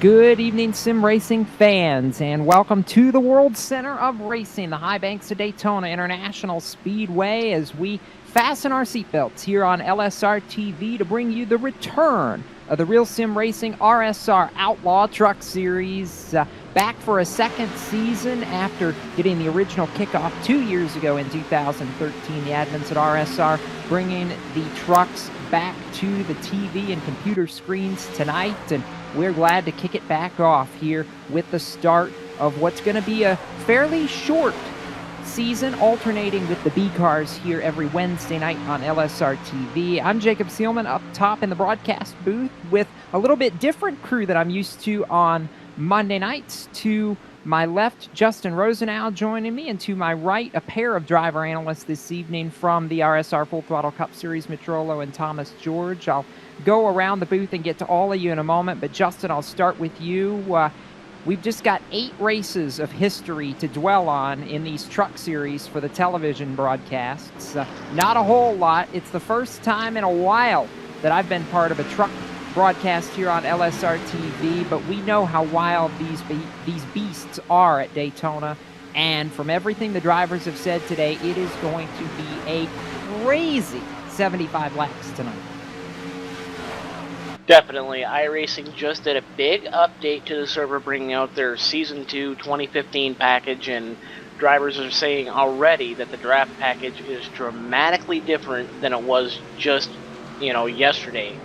Good evening, sim racing fans, and welcome to the World Center of Racing, the high banks of Daytona International Speedway, as we fasten our seatbelts here on LSRTV to bring you the return of the Real Sim Racing RSR Outlaw Truck Series, back for a second season after getting the original kickoff 2 years ago in 2013. The admins at RSR bringing the trucks back to the TV and computer screens tonight, and we're glad to kick it back off here with the start of what's going to be a fairly short season, alternating with the B cars here every Wednesday night on LSR TV. I'm Jacob Seelman up top in the broadcast booth with a little bit different crew that I'm used to on Monday nights. To my left, Justin Rosenau joining me, and to my right, a pair of driver analysts this evening from the RSR Full Throttle Cup Series, Mitch Rollo and Thomas George. I'll go around the booth and get to all of you in a moment, but Justin, I'll start with you. We've just got 8 races of history to dwell on in these truck series for the television broadcasts. Not a whole lot. It's the first time in a while that I've been part of a truck broadcast here on LSR TV, but we know how wild these beasts are at Daytona, and from everything the drivers have said today, it is going to be a crazy 75 laps tonight. Definitely. iRacing just did a big update to the server, bringing out their Season 2 2015 package, and drivers are saying already that the draft package is dramatically different than it was just, yesterday.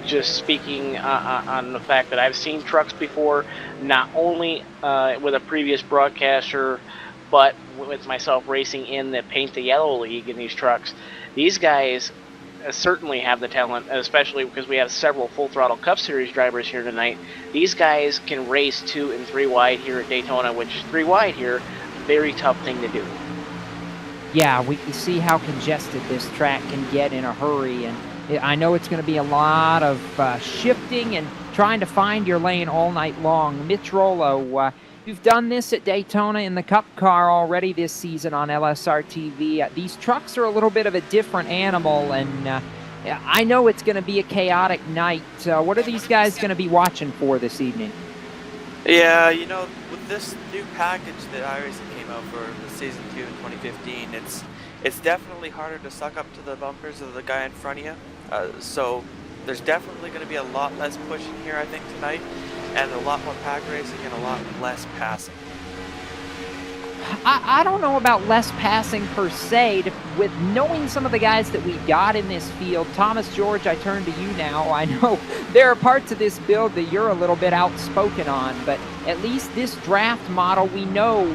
Just speaking on the fact that I've seen trucks before, not only with a previous broadcaster, but with myself racing in the Paint the Yellow League in these trucks. These guys certainly have the talent, especially because we have several Full Throttle Cup Series drivers here tonight. These guys can race 2 and 3 wide here at Daytona, which 3 wide here, very tough thing to do. Yeah, we can see how congested this track can get in a hurry, and I know it's going to be a lot of shifting and trying to find your lane all night long. Mitch Rollo, you've done this at Daytona in the Cup car already this season on LSR TV. These trucks are a little bit of a different animal, and I know it's going to be a chaotic night. What are these guys going to be watching for this evening? Yeah, with this new package that iRacing came out for the Season 2 in 2015, it's definitely harder to suck up to the bumpers of the guy in front of you. So there's definitely going to be a lot less pushing here, I think, tonight, and a lot more pack racing and a lot less passing. I don't know about less passing per se. With knowing some of the guys that we got in this field, Thomas George, I turn to you now. I know there are parts of this build that you're a little bit outspoken on, but at least this draft model, we know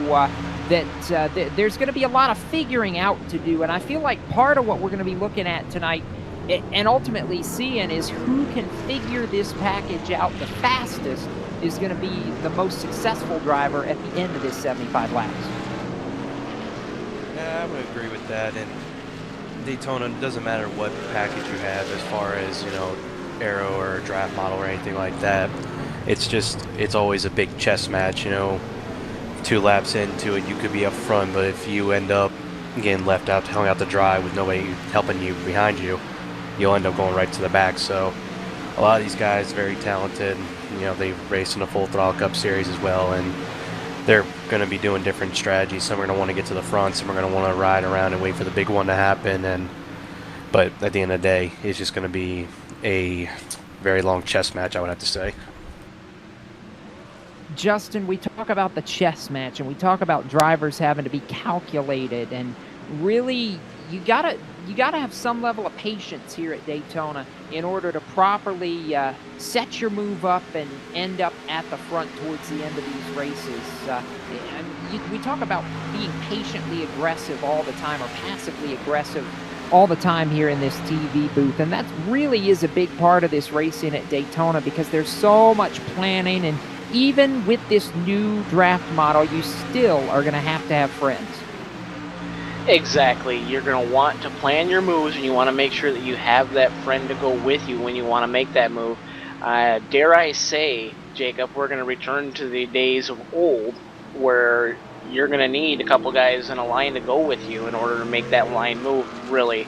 that there's going to be a lot of figuring out to do, and I feel like part of what we're going to be looking at tonight and ultimately seeing is who can figure this package out the fastest is going to be the most successful driver at the end of this 75 laps. Yeah, I would agree with that. And Daytona, it doesn't matter what package you have as far as, aero or draft model or anything like that. It's always a big chess match, 2 laps into it, you could be up front, but if you end up getting left out, hung out to dry with nobody helping you behind you, you'll end up going right to the back. So a lot of these guys very talented. They race in a Full Throttle Cup Series as well, and they're going to be doing different strategies. Some are going to want to get to the front, some are going to want to ride around and wait for the big one to happen. But at the end of the day, it's just going to be a very long chess match, I would have to say. Justin, we talk about the chess match, and we talk about drivers having to be calculated, and really you gotta have some level of patience here at Daytona in order to properly set your move up and end up at the front towards the end of these races. We talk about being patiently aggressive all the time, or passively aggressive all the time here in this TV booth, and that really is a big part of this racing at Daytona, because there's so much planning, and even with this new draft model, you still are going to have friends. Exactly. You're going to want to plan your moves, and you want to make sure that you have that friend to go with you when you want to make that move. Dare I say, Jacob, we're going to return to the days of old where you're going to need a couple guys in a line to go with you in order to make that line move, really,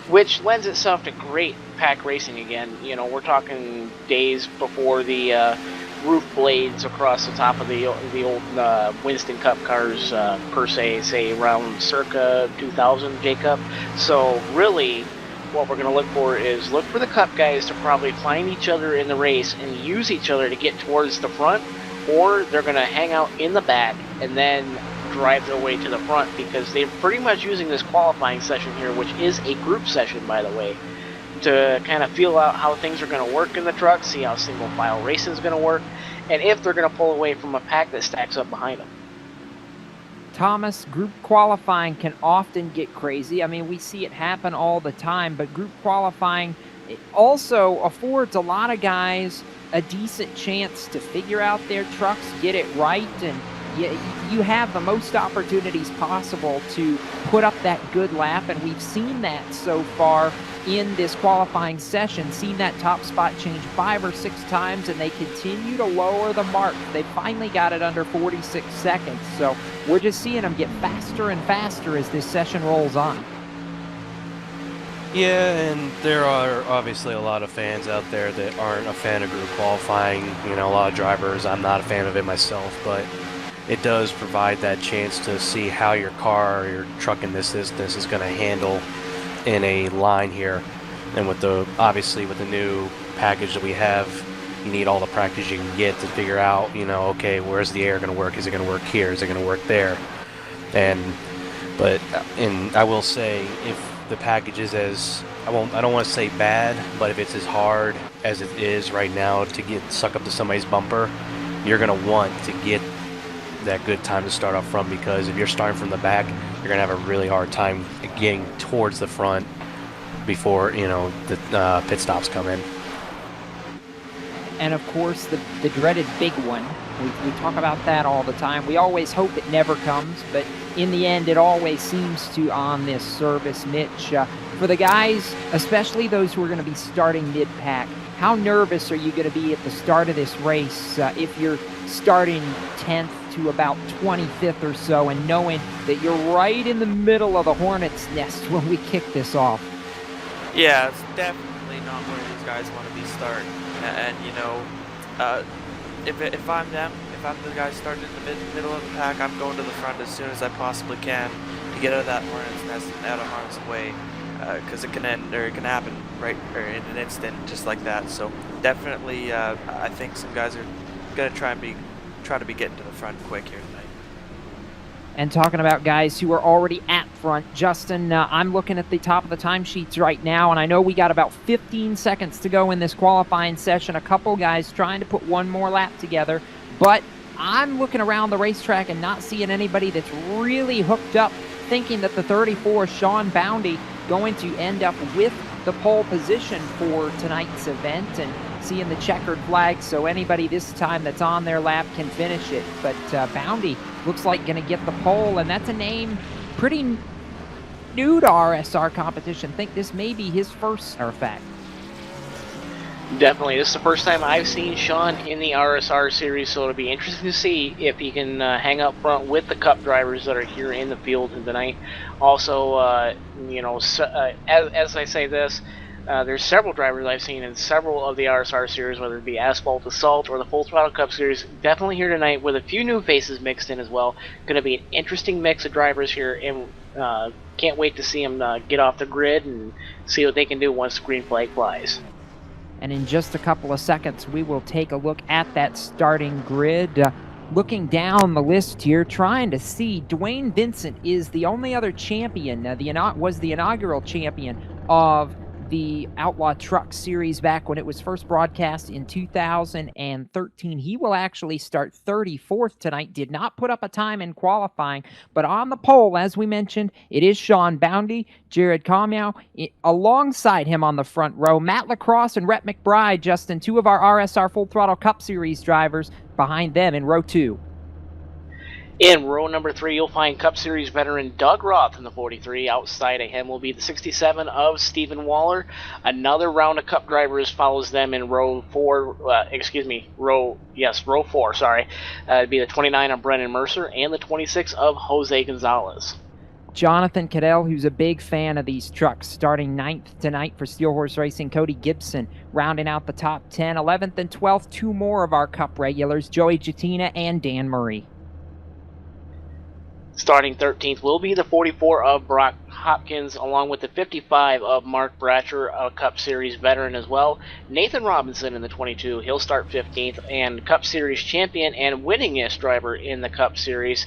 which lends itself to great pack racing again. You know, we're talking days before the roof blades across the top of the old Winston Cup cars per se, say around circa 2000, Jacob. So really, what we're going to look for is look for the Cup guys to probably find each other in the race and use each other to get towards the front, or they're going to hang out in the back and then drive their way to the front, because they're pretty much using this qualifying session here, which is a group session, by the way, to kind of feel out how things are going to work in the truck, see how single file racing is going to work, and if they're going to pull away from a pack that stacks up behind them. Thomas, group qualifying can often get crazy. I mean, we see it happen all the time, but group qualifying also affords a lot of guys a decent chance to figure out their trucks, get it right, and you have the most opportunities possible to put up that good lap, and we've seen that so far in this qualifying session, seen that top spot change 5 or 6 times, and they continue to lower the mark. They finally got it under 46 seconds, so we're just seeing them get faster and faster as this session rolls on. Yeah, and there are obviously a lot of fans out there that aren't a fan of group qualifying. You know, a lot of drivers, I'm not a fan of it myself, but it does provide that chance to see how your car or your truck in this instance is going to handle in a line here. And with the obviously with the new package that we have, you need all the practice you can get to figure out, you know, okay, where's the air going to work? Is it going to work here? Is it going to work there? And I will say, if the package is as I don't want to say bad, but if it's as hard as it is right now to get suck up to somebody's bumper, you're going to want to get that good time to start off from, because if you're starting from the back, you're going to have a really hard time getting towards the front before, you know, the pit stops come in. And of course, the dreaded big one. We talk about that all the time. We always hope it never comes, but in the end, it always seems to on this service niche. For the guys, especially those who are going to be starting mid-pack, how nervous are you going to be at the start of this race if you're starting 10th to about 25th or so, and knowing that you're right in the middle of the hornet's nest when we kick this off? Yeah, it's definitely not where these guys want to be starting. And you know, if I'm them, if I'm the guy starting in the middle of the pack, I'm going to the front as soon as I possibly can to get out of that hornet's nest and out of harm's way, because it can end, or it can happen right or in an instant, just like that. So definitely, I think some guys are gonna try to be getting to the front quick here tonight. And talking about guys who are already at front, Justin, I'm looking at the top of the timesheets right now, and I know we got about 15 seconds to go in this qualifying session. A couple guys trying to put one more lap together, but I'm looking around the racetrack and not seeing anybody that's really hooked up, thinking that the 34, Sean Boundy, going to end up with the pole position for tonight's event, and seeing the checkered flag, so anybody this time that's on their lap can finish it. But Boundy looks like going to get the pole, and that's a name pretty new to RSR competition. Think this may be his first, matter of fact. Definitely, this is the first time I've seen Sean in the RSR series, so it'll be interesting to see if he can hang up front with the Cup drivers that are here in the field tonight. Also, you know, as I say this, there's several drivers I've seen in several of the RSR series, whether it be Asphalt Assault or the Full Throttle Cup series, definitely here tonight with a few new faces mixed in as well. Going to be an interesting mix of drivers here, and can't wait to see them get off the grid and see what they can do once the green flag flies. And in just a couple of seconds, we will take a look at that starting grid. Looking down the list here, trying to see, Dwayne Vincent is the only other champion, was the inaugural champion of the Outlaw Truck series back when it was first broadcast in 2013. He will actually start 34th tonight. Did not put up a time in qualifying, but on the pole, as we mentioned, it is Sean Boundy, Jared Comyow, alongside him on the front row, Matt Lacrosse and Rhett McBride, Justin, two of our RSR Full Throttle Cup series drivers behind them in row 2. In row number 3, you'll find Cup Series veteran Doug Roth in the 43. Outside of him will be the 67 of Stephen Waller. Another round of Cup drivers follows them in row 4. Row 4. Sorry, it'd be the 29 of Brennan Mercer and the 26 of Jose Gonzalez. Jonathan Cadell, who's a big fan of these trucks, starting 9th tonight for Steel Horse Racing. Cody Gibson rounding out the top 10. 11th and 12th, two more of our Cup regulars, Joey Jatina and Dan Murray. Starting 13th will be the 44 of Brock Hopkins, along with the 55 of Mark Bratcher, a Cup Series veteran as well. Nathan Robinson in the 22, he'll start 15th, and Cup Series champion and winningest driver in the Cup Series,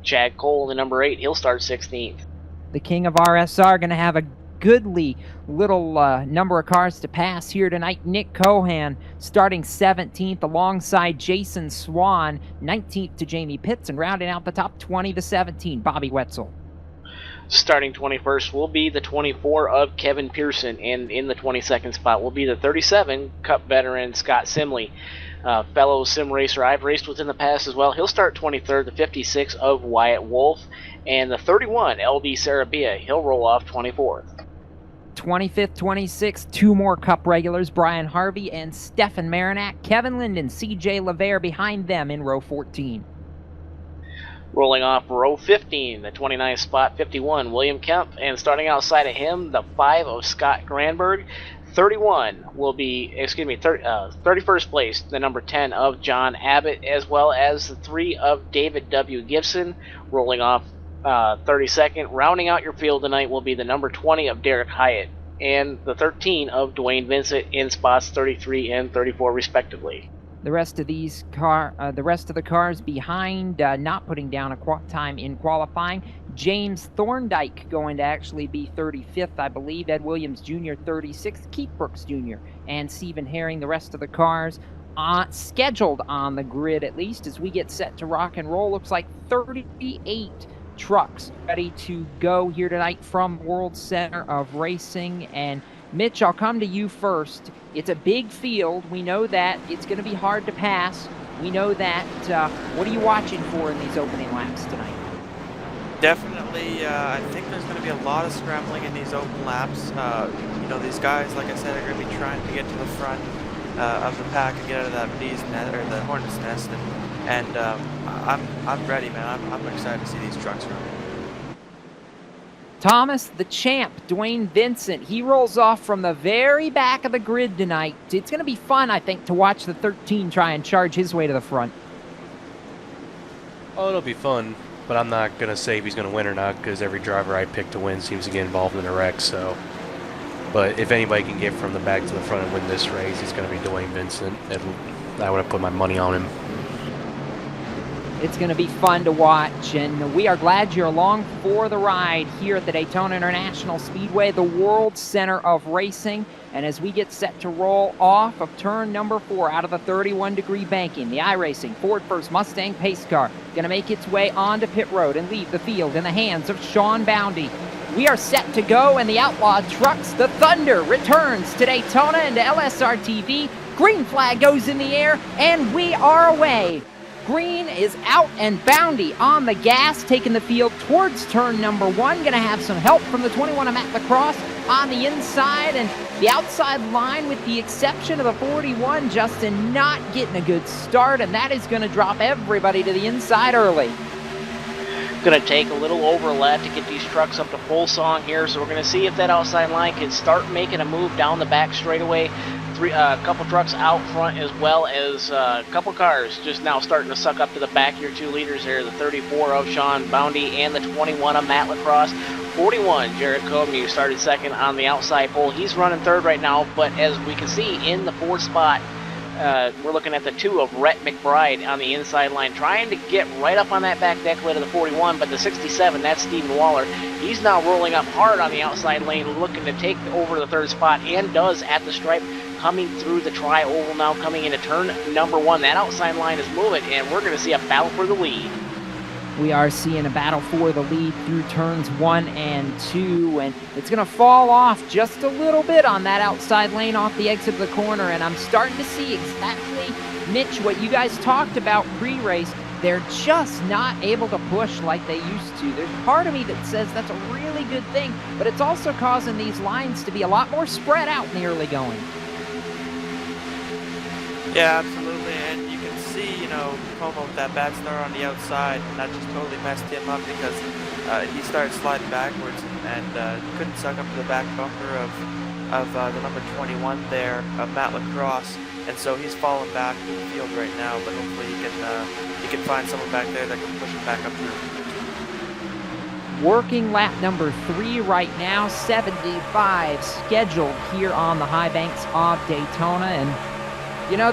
Chad Cole, the number 8, he'll start 16th. The king of RSR going to have a goodly little number of cars to pass here tonight. Nick Cohan starting 17th alongside Jason Swan, 19th to Jamie Pitts, and rounding out the top 20 to 17, Bobby Wetzel. Starting 21st will be the 24 of Kevin Pearson, and in the 22nd spot will be the 37 Cup veteran Scott Simley. Fellow sim racer I've raced with in the past as well. He'll start 23rd, the 56 of Wyatt Wolf, and the 31 LD Sarabia, he'll roll off 24th. 25th, 26th, two more Cup regulars, Brian Harvey and Stefan Marinac. Kevin Linden, CJ LeVere behind them in row 14. Rolling off row 15, the 29th spot, 51, William Kemp, and starting outside of him, the 5 of Scott Granberg. 31 will be, 31st place, the number 10 of John Abbott, as well as the 3 of David W. Gibson. Rolling off 32nd, rounding out your field tonight will be the number 20 of Derek Hyatt, and the 13 of Dwayne Vincent in spots 33 and 34 respectively. The rest of the cars behind, not putting down a time in qualifying. James Thorndike going to actually be 35th, I believe. Ed Williams Jr. 36th. Keith Brooks Jr. and Stephen Herring. The rest of the cars scheduled on the grid, at least, as we get set to rock and roll. Looks like 38 trucks ready to go here tonight from World Center of Racing. And Mitch, I'll come to you first. It's a big field. We know that it's going to be hard to pass. We know that. What are you watching for in these opening laps tonight? Definitely, I think there's going to be a lot of scrambling in these open laps. These guys, like I said, are going to be trying to get to the front of the pack and get out of that bee's nest or the hornet's nest. And I'm ready, man. I'm excited to see these trucks run. Thomas, the champ, Dwayne Vincent, he rolls off from the very back of the grid tonight. It's going to be fun, I think, to watch the 13 try and charge his way to the front. Oh, it'll be fun, but I'm not going to say if he's going to win or not, because every driver I pick to win seems to get involved in a wreck, so. But if anybody can get from the back to the front and win this race, it's going to be Dwayne Vincent. I would have put my money on him. It's going to be fun to watch, and we are glad you're along for the ride here at the Daytona International Speedway, the World Center of Racing. And as we get set to roll off of turn number 4 out of the 31-degree banking, the iRacing Ford First Mustang pace car going to make its way onto pit road and leave the field in the hands of Sean Boundy. We are set to go, and the Outlaw Trucks, the Thunder, returns to Daytona and to LSRTV. Green flag goes in the air, and we are away. Green is out, and Boundy on the gas, taking the field towards turn number 1. Going to have some help from the 21 of Matt Lacrosse on the inside, and the outside line, with the exception of the 41, Justin, not getting a good start, and that is going to drop everybody to the inside early. Going to take a little overlap to get these trucks up to full song here, so we're going to see if that outside line can start making a move down the back straightaway. A couple trucks out front, as well as a couple cars just now starting to suck up to the back. Your 2 leaders here, the 34 of Sean Boundy and the 21 of Matt Lacrosse. 41, Jared Comey, started second on the outside pole. He's running third right now, but as we can see in the 4th spot, we're looking at the 2 of Rhett McBride on the inside line, trying to get right up on that back decklet of the 41, but the 67, that's Stephen Waller. He's now rolling up hard on the outside lane, looking to take over the 3rd spot, and does at the stripe, coming through the tri-oval now, coming into turn number 1. That outside line is moving, and we're going to see a battle for the lead. We are seeing a battle for the lead through turns 1 and 2, and it's going to fall off just a little bit on that outside lane off the exit of the corner, and I'm starting to see exactly, Mitch, what you guys talked about pre-race. They're just not able to push like they used to. There's part of me that says that's a really good thing, but it's also causing these lines to be a lot more spread out in the early going. Yeah, absolutely, and you can see, Como with that bad start on the outside, and that just totally messed him up because he started sliding backwards and couldn't suck up to the back bumper of the number 21 there, Matt Lacrosse, and so he's falling back to the field right now. But hopefully he can find someone back there that can push him back up through. Working lap number 3 right now, 75 scheduled here on the high banks of Daytona. And,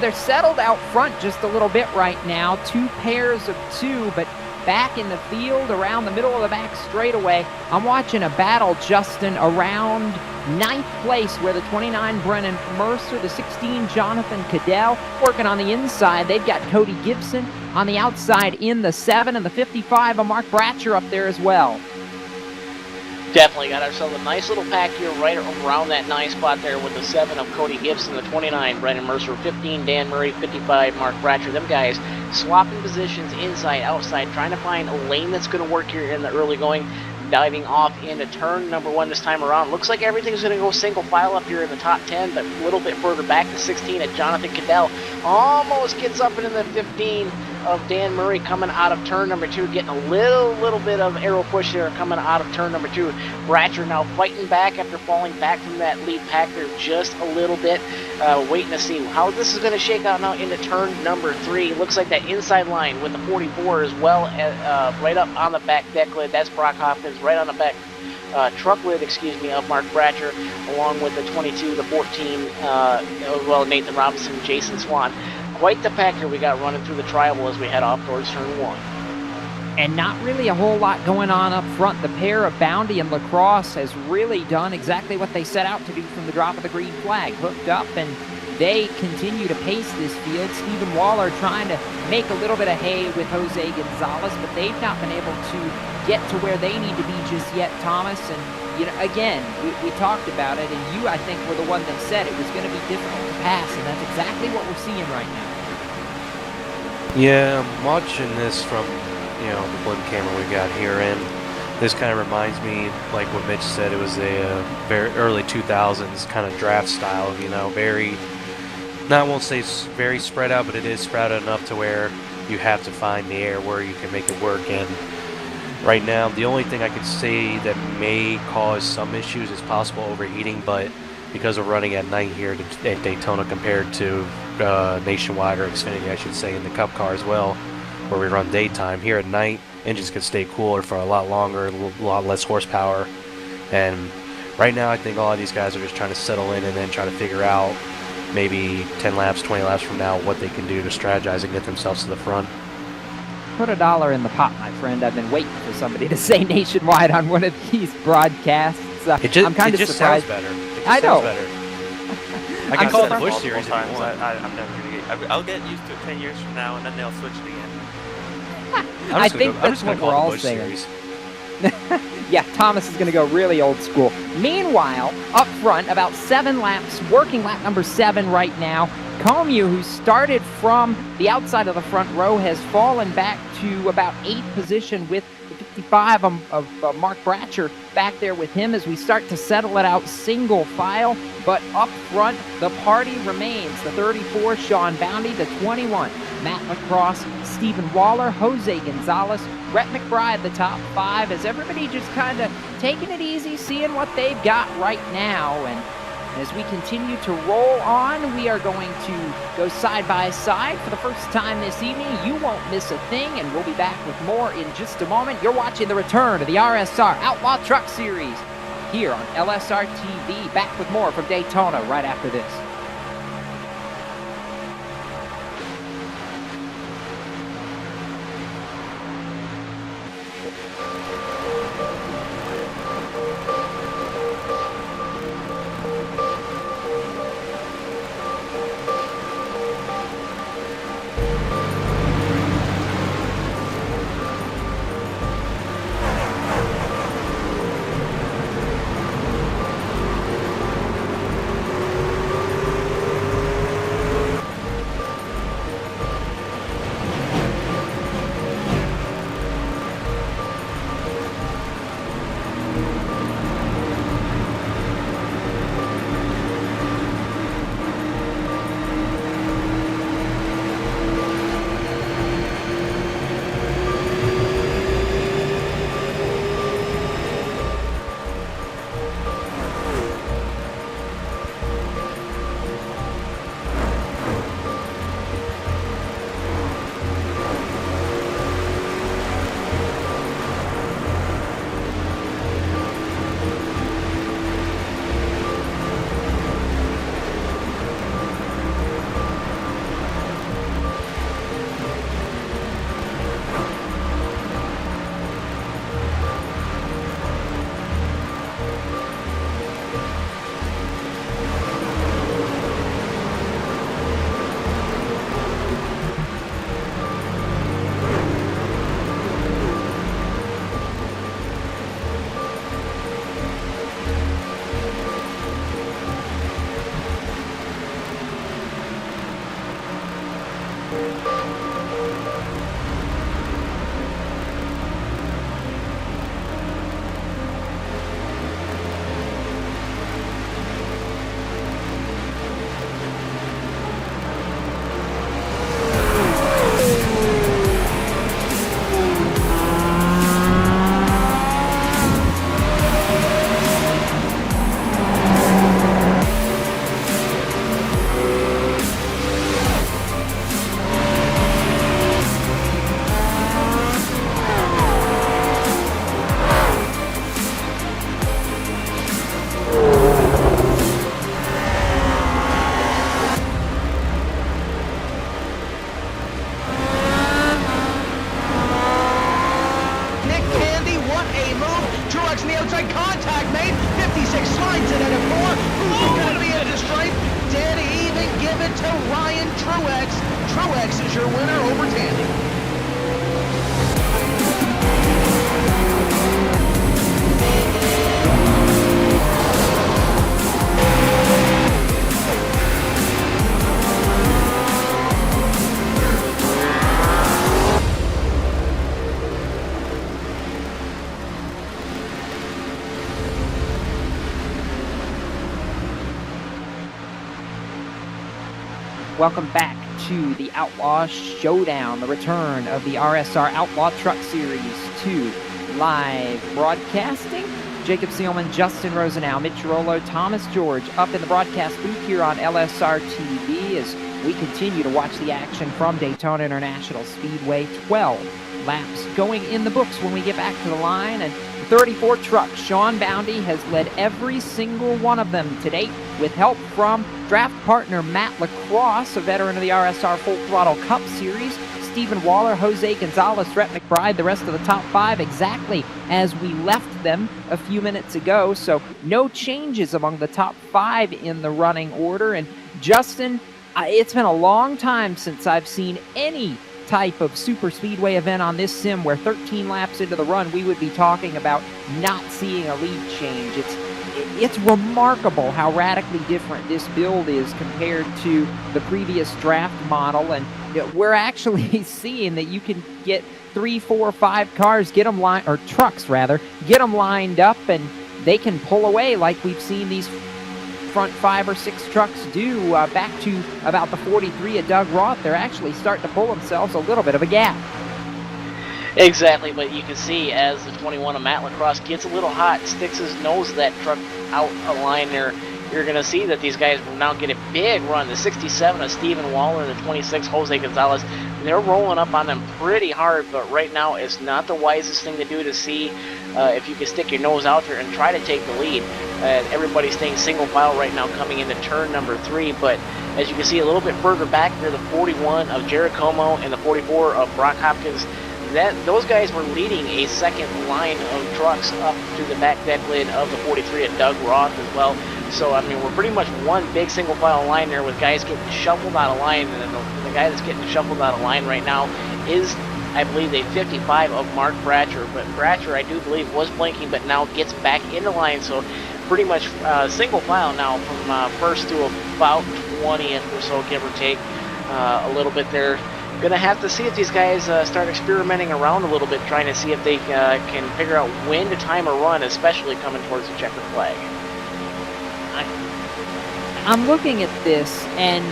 they're settled out front just a little bit right now. 2 pairs of 2, but back in the field around the middle of the back straightaway, I'm watching a battle, Justin, around 9th place where the 29 Brennan Mercer, the 16 Jonathan Cadell working on the inside. They've got Cody Gibson on the outside in the 7, and the 55 of Mark Bratcher up there as well. Definitely got ourselves a nice little pack here right around that 9 spot there with the 7 of Cody Gibson, the 29 Brennan Mercer, 15 Dan Murray, 55 Mark Bratcher. Them guys swapping positions inside, outside, trying to find a lane that's going to work here in the early going. Diving off into turn number 1 this time around. Looks like everything's going to go single file up here in the top 10, but a little bit further back, the 16 at Jonathan Cadell almost gets up into the 15 of Dan Murray coming out of turn number 2, getting a little bit of arrow push there coming out of turn number 2. Bratcher now fighting back after falling back from that lead pack there just a little bit, waiting to see how this is going to shake out now into turn number 3. Looks like that inside line with the 44 as well, right up on the back deck lid. That's Brock Hopkins right on the back truck lid, of Mark Bratcher, along with the 22, the 14, Nathan Robinson, Jason Swan. Quite the pack here we got running through the tribal as we head off towards turn 1. And not really a whole lot going on up front. The pair of Bounty and Lacrosse has really done exactly what they set out to do from the drop of the green flag. Hooked up, and they continue to pace this field. Stephen Waller trying to make a little bit of hay with Jose Gonzalez, but they've not been able to get to where they need to be just yet, Thomas. And, again, we talked about it, and you, I think, were the one that said it was going to be difficult to pass, and that's exactly what we're seeing right now. Yeah, I'm watching this from, the blimp camera we got here, and this kind of reminds me, like what Mitch said, it was a very early 2000s kind of draft style, very, I won't say very spread out, but it is spread out enough to where you have to find the air where you can make it work. And right now, the only thing I could say that may cause some issues is possible overheating, but because we're running at night here at Daytona compared to Nationwide or Xfinity, I should say, in the Cup car as well, where we run daytime, here at night, engines could stay cooler for a lot longer, a lot less horsepower. And right now, I think a lot of these guys are just trying to settle in and then try to figure out maybe 10 laps, 20 laps from now what they can do to strategize and get themselves to the front. Put $1 in the pot, my friend. I've been waiting for somebody to say Nationwide on one of these broadcasts. I'm kind of surprised. Sounds better. I know. Better. I can call it the Busch Series if you want. I'm never gonna get. I'll get used to it 10 years from now, and then they'll switch it again. I think that's what we're all saying. Yeah, Thomas is going to go really old school. Meanwhile, up front, about 7 laps, working lap number 7 right now. Comu, who started from the outside of the front row, has fallen back to about 8th position with the 55 of Mark Bratcher back there with him as we start to settle it out single file. But up front, the party remains. The 34, Sean Bounty, the 21, Matt Lacrosse, Stephen Waller, Jose Gonzalez, Brett McBride, the top 5, as everybody just kind of taking it easy, seeing what they've got right now. And as we continue to roll on, we are going to go side by side for the first time this evening. You won't miss a thing, and we'll be back with more in just a moment. You're watching the return of the RSR Outlaw Truck Series here on LSR TV. Back with more from Daytona right after this. same move. Truex on the outside, contact made. 56 slides it at a 4. Who's going to be at the stripe? Dead even, give it to Ryan Truex. Truex is your winner over Tandy. Welcome back to the Outlaw Showdown, the return of the RSR Outlaw Truck Series 2 live broadcasting. Jacob Seelman, Justin Rosenau, Mitch Rollo, Thomas George up in the broadcast booth here on LSRTV as we continue to watch the action from Daytona International Speedway. 12 laps going in the books when we get back to the line, and 34 trucks. Sean Boundy has led every single one of them to date with help from draft partner Matt Lacrosse, a veteran of the RSR Full Throttle Cup Series. Stephen Waller, Jose Gonzalez, Rhett McBride, the rest of the top 5 exactly as we left them a few minutes ago. So no changes among the top 5 in the running order. And Justin, it's been a long time since I've seen any type of super speedway event on this sim where 13 laps into the run we would be talking about not seeing a lead change. It's remarkable how radically different this build is compared to the previous draft model, and we're actually seeing that you can get 3, 4, 5 cars, get them lined, or trucks rather, get them lined up, and they can pull away like we've seen these front 5 or 6 trucks do. Back to about the 43 of Doug Roth, they're actually starting to pull themselves a little bit of a gap. Exactly, but you can see as the 21 of Matt Lacrosse gets a little hot, sticks his nose to that truck out a line there, you're going to see that these guys will now get a big run. The 67 of Stephen Waller and the 26 Jose Gonzalez, they're rolling up on them pretty hard, but right now it's not the wisest thing to do to see if you can stick your nose out there and try to take the lead. Everybody's staying single file right now coming into turn number 3, but as you can see a little bit further back there, the 41 of Jared Como and the 44 of Brock Hopkins, those guys were leading a second line of trucks up to the back deck lid of the 43 of Doug Roth as well. So, I mean, we're pretty much one big single file line there with guys getting shuffled out of line. And the guy that's getting shuffled out of line right now is, I believe, a 55 of Mark Bratcher. But Bratcher, I do believe, was blinking, but now gets back into line. So, pretty much single file now from first to about 20th or so, give or take a little bit there. Gonna have to see if these guys start experimenting around a little bit, trying to see if they can figure out when to time a run, especially coming towards the checkered flag. I'm looking at this, and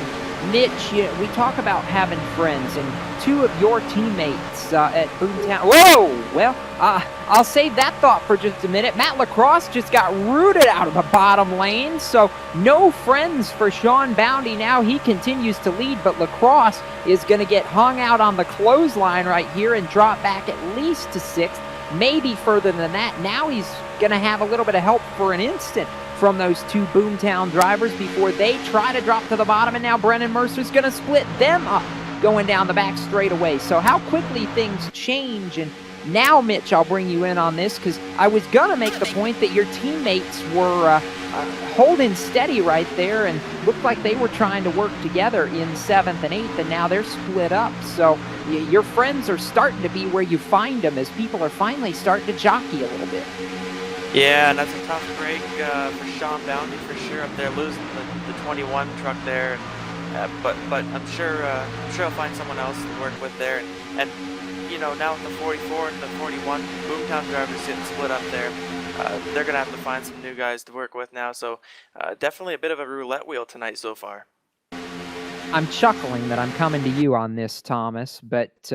Mitch, we talk about having friends, and 2 of your teammates at Boomtown. Whoa! Well, I'll save that thought for just a minute. Matt Lacrosse just got rooted out of the bottom lane, so no friends for Sean Boundy. Now he continues to lead, but Lacrosse is going to get hung out on the clothesline right here and drop back at least to 6th, maybe further than that. Now he's going to have a little bit of help for an instant from those 2 Boomtown drivers before they try to drop to the bottom, and now Brennan Mercer's going to split them up going down the back straightaway. So how quickly things change. And now, Mitch, I'll bring you in on this because I was going to make the point that your teammates were holding steady right there and looked like they were trying to work together in 7th and 8th, and now they're split up. So your friends are starting to be where you find them as people are finally starting to jockey a little bit. Yeah, and that's a tough break for Sean Boundy for sure up there, losing the 21 truck there. But I'm sure he'll find someone else to work with there. And you know, now with the 44 and the 41 Boomtown drivers getting split up there, they're gonna have to find some new guys to work with now. So definitely a bit of a roulette wheel tonight so far. I'm chuckling that I'm coming to you on this, Thomas, but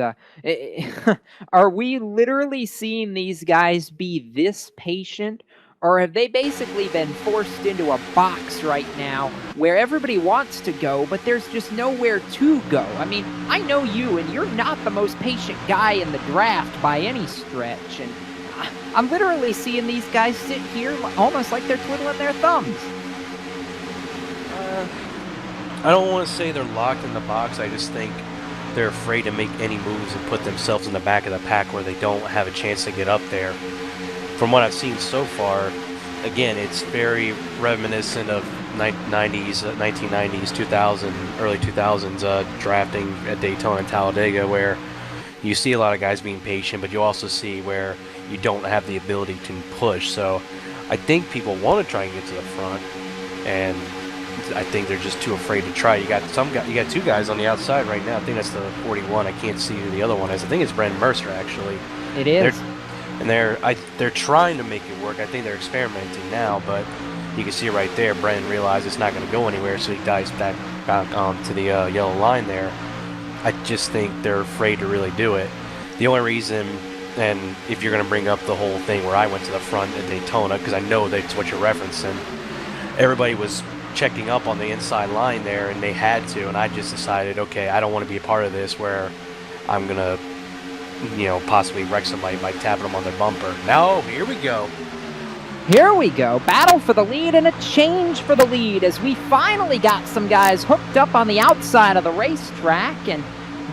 are we literally seeing these guys be this patient, or have they basically been forced into a box right now where everybody wants to go, but there's just nowhere to go? I mean, I know you, and you're not the most patient guy in the draft by any stretch, and I'm literally seeing these guys sit here almost like they're twiddling their thumbs. I don't want to say they're locked in the box. I just think they're afraid to make any moves and put themselves in the back of the pack where they don't have a chance to get up there. from what I've seen so far, again, it's very reminiscent of 90s, 1990s, 2000, early 2000s drafting at Daytona and Talladega, where you see a lot of guys being patient, but you also see where you don't have the ability to push. So I think people want to try and get to the front, and I think they're just too afraid to try. You got two guys on the outside right now. I think that's the 41. I can't see who the other one is. I think it's Brendan Mercer, actually. It is. They're trying to make it work. I think they're experimenting now, but you can see right there, Brendan realized it's not going to go anywhere, so he dives back onto the yellow line there. I just think they're afraid to really do it. The only reason, and if you're going to bring up the whole thing where I went to the front at Daytona, because I know that's what you're referencing, everybody was checking up on the inside line there, and they had to, and I just decided, okay, I don't want to be a part of this where I'm going to, possibly wreck somebody by tapping them on their bumper. Now, here we go. Here we go. Battle for the lead and a change for the lead as we finally got some guys hooked up on the outside of the racetrack, and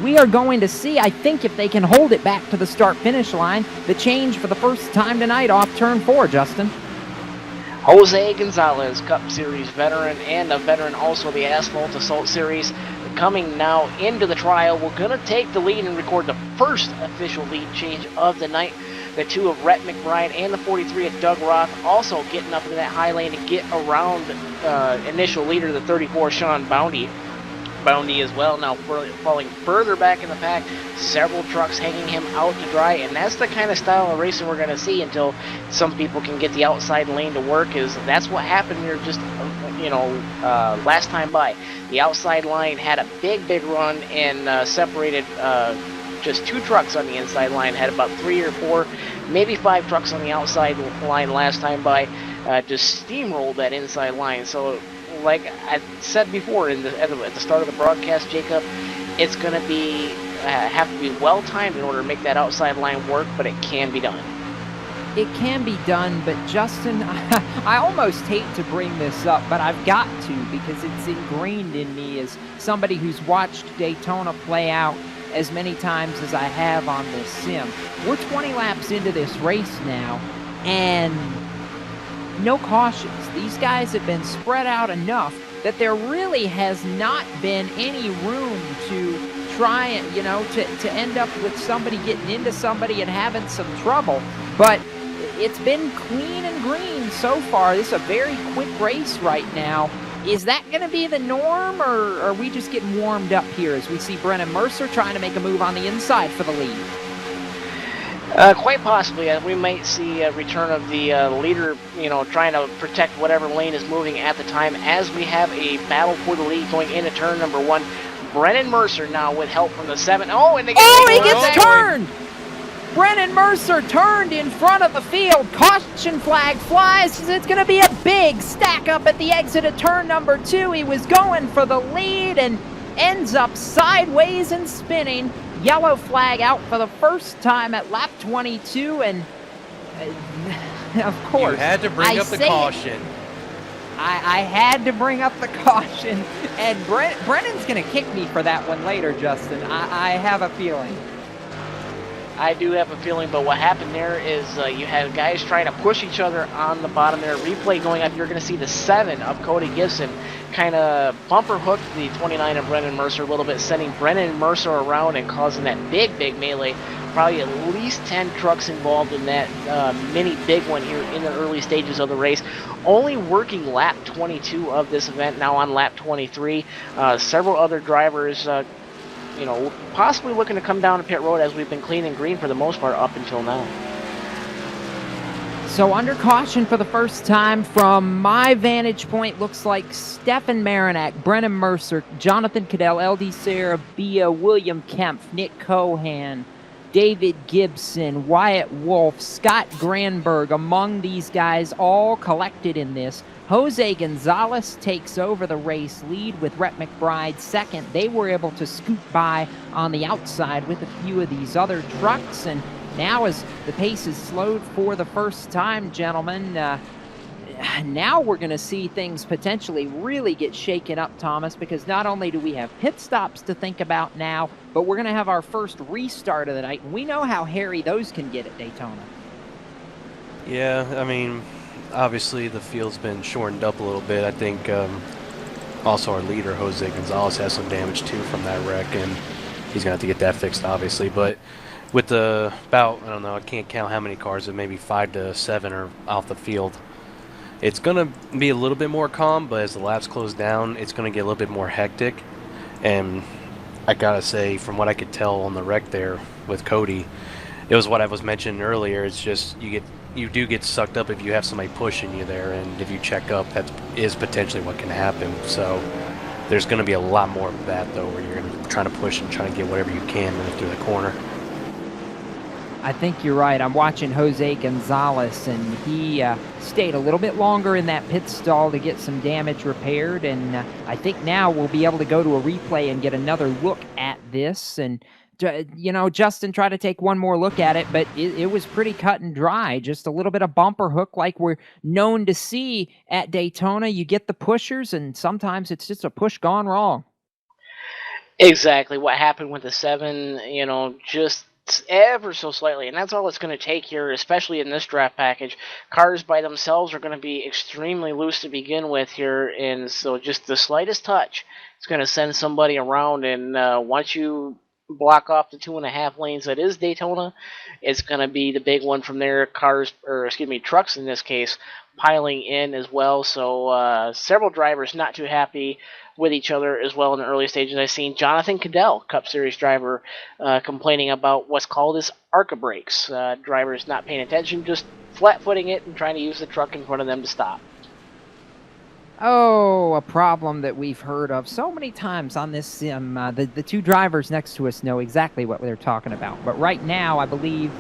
we are going to see, I think, if they can hold it back to the start-finish line. The change for the first time tonight off turn 4, Justin. Jose Gonzalez, Cup Series veteran, and a veteran also of the Asphalt Assault Series, coming now into the trial. We're going to take the lead and record the first official lead change of the night. The 2 of Rhett McBride and the 43 of Doug Roth also getting up into that high lane to get around initial leader, the 34, Sean Boundy. Boundy as well, now falling further back in the pack. Several trucks hanging him out to dry, and that's the kind of style of racing we're going to see until some people can get the outside lane to work. That's what happened here just, last time by. The outside line had a big run and separated just 2 trucks on the inside line, had about 3 or 4, maybe 5 trucks on the outside line last time by, just steamrolled that inside line. So, like I said before at the start of the broadcast, Jacob, it's going to be have to be well timed in order to make that outside line work, but it can be done. It can be done, but Justin, I almost hate to bring this up, but I've got to because it's ingrained in me as somebody who's watched Daytona play out as many times as I have on this sim. We're 20 laps into this race now, and no cautions. These guys have been spread out enough that there really has not been any room to try and, to end up with somebody getting into somebody and having some trouble. But it's been clean and green so far. This is a very quick race right now. Is that going to be the norm, or are we just getting warmed up here as we see Brennan Mercer trying to make a move on the inside for the lead? Quite possibly. We might see a return of the leader, trying to protect whatever lane is moving at the time as we have a battle for the lead going into turn number 1. Brennan Mercer now with help from the 7. Oh, and he gets turned! Brennan Mercer turned in front of the field. Caution flag flies. It's going to be a big stack up at the exit of turn number 2. He was going for the lead and ends up sideways and spinning. Yellow flag out for the first time at lap 22, and of course, you had to bring up the caution. I had to bring up the caution, and Brennan's going to kick me for that one later, Justin. I have a feeling. I do have a feeling, but what happened there is you had guys trying to push each other on the bottom there. Replay going up, you're going to see the 7 of Cody Gibson kind of bumper hooked the 29 of Brennan Mercer a little bit, sending Brennan Mercer around and causing that big melee. Probably at least 10 trucks involved in that mini big one here in the early stages of the race. Only working lap 22 of this event, now on lap 23. Several other drivers possibly looking to come down to pit road as we've been clean and green for the most part up until now. So under caution for the first time from my vantage point, looks like Stefan Marinak, Brennan Mercer, Jonathan Cadell, LD Sarabia, William Kempf, Nick Cohan, David Gibson, Wyatt Wolf, Scott Granberg, among these guys all collected in this. Jose Gonzalez takes over the race lead with Rhett McBride second. They were able to scoot by on the outside with a few of these other trucks, and now as the pace is slowed for the first time, gentlemen, now we're going to see things potentially really get shaken up, Thomas, because not only do we have pit stops to think about now, but we're going to have our first restart of the night, and we know how hairy those can get at Daytona. Yeah, I mean, obviously the field's been shortened up a little bit. I think also our leader, Jose Gonzalez, has some damage too from that wreck, and he's going to have to get that fixed, obviously. But with about, I don't know, I can't count how many cars, but maybe 5 to 7 are off the field. It's going to be a little bit more calm, but as the laps close down, it's going to get a little bit more hectic. And I got to say, from what I could tell on the wreck there with Cody, it was what I was mentioning earlier. It's just you do get sucked up if you have somebody pushing you there, and if you check up, that is potentially what can happen. So there's going to be a lot more of that, though, where you're going to try to push and try to get whatever you can through the corner. I think you're right. I'm watching Jose Gonzalez, and he stayed a little bit longer in that pit stall to get some damage repaired, and I think now we'll be able to go to a replay and get another look at this. And Justin tried to take one more look at it, but it was pretty cut and dry. Just a little bit of bumper hook like we're known to see at Daytona. You get the pushers, and sometimes it's just a push gone wrong. Exactly what happened with the 7, just ever so slightly, and that's all it's going to take here, especially in this draft package. Cars by themselves are going to be extremely loose to begin with here, and so just the slightest touch is going to send somebody around, and once you block off the 2.5 lanes that is Daytona, it's going to be the big one from there. Trucks in this case, piling in as well. So several drivers not too happy with each other as well in the early stages. I've seen Jonathan Cadell, Cup Series driver, complaining about what's called as ARCA brakes. Drivers not paying attention, just flat-footing it and trying to use the truck in front of them to stop. Oh, a problem that we've heard of so many times on this sim. The two drivers next to us know exactly what they're talking about. But right now, I believe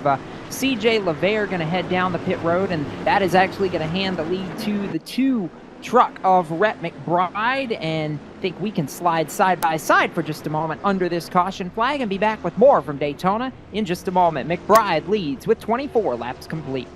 CJ LeVere going to head down the pit road, and that is actually going to hand the lead to the 2 truck of Rhett McBride. And I think we can slide side by side for just a moment under this caution flag and be back with more from Daytona in just a moment. McBride leads with 24 laps complete.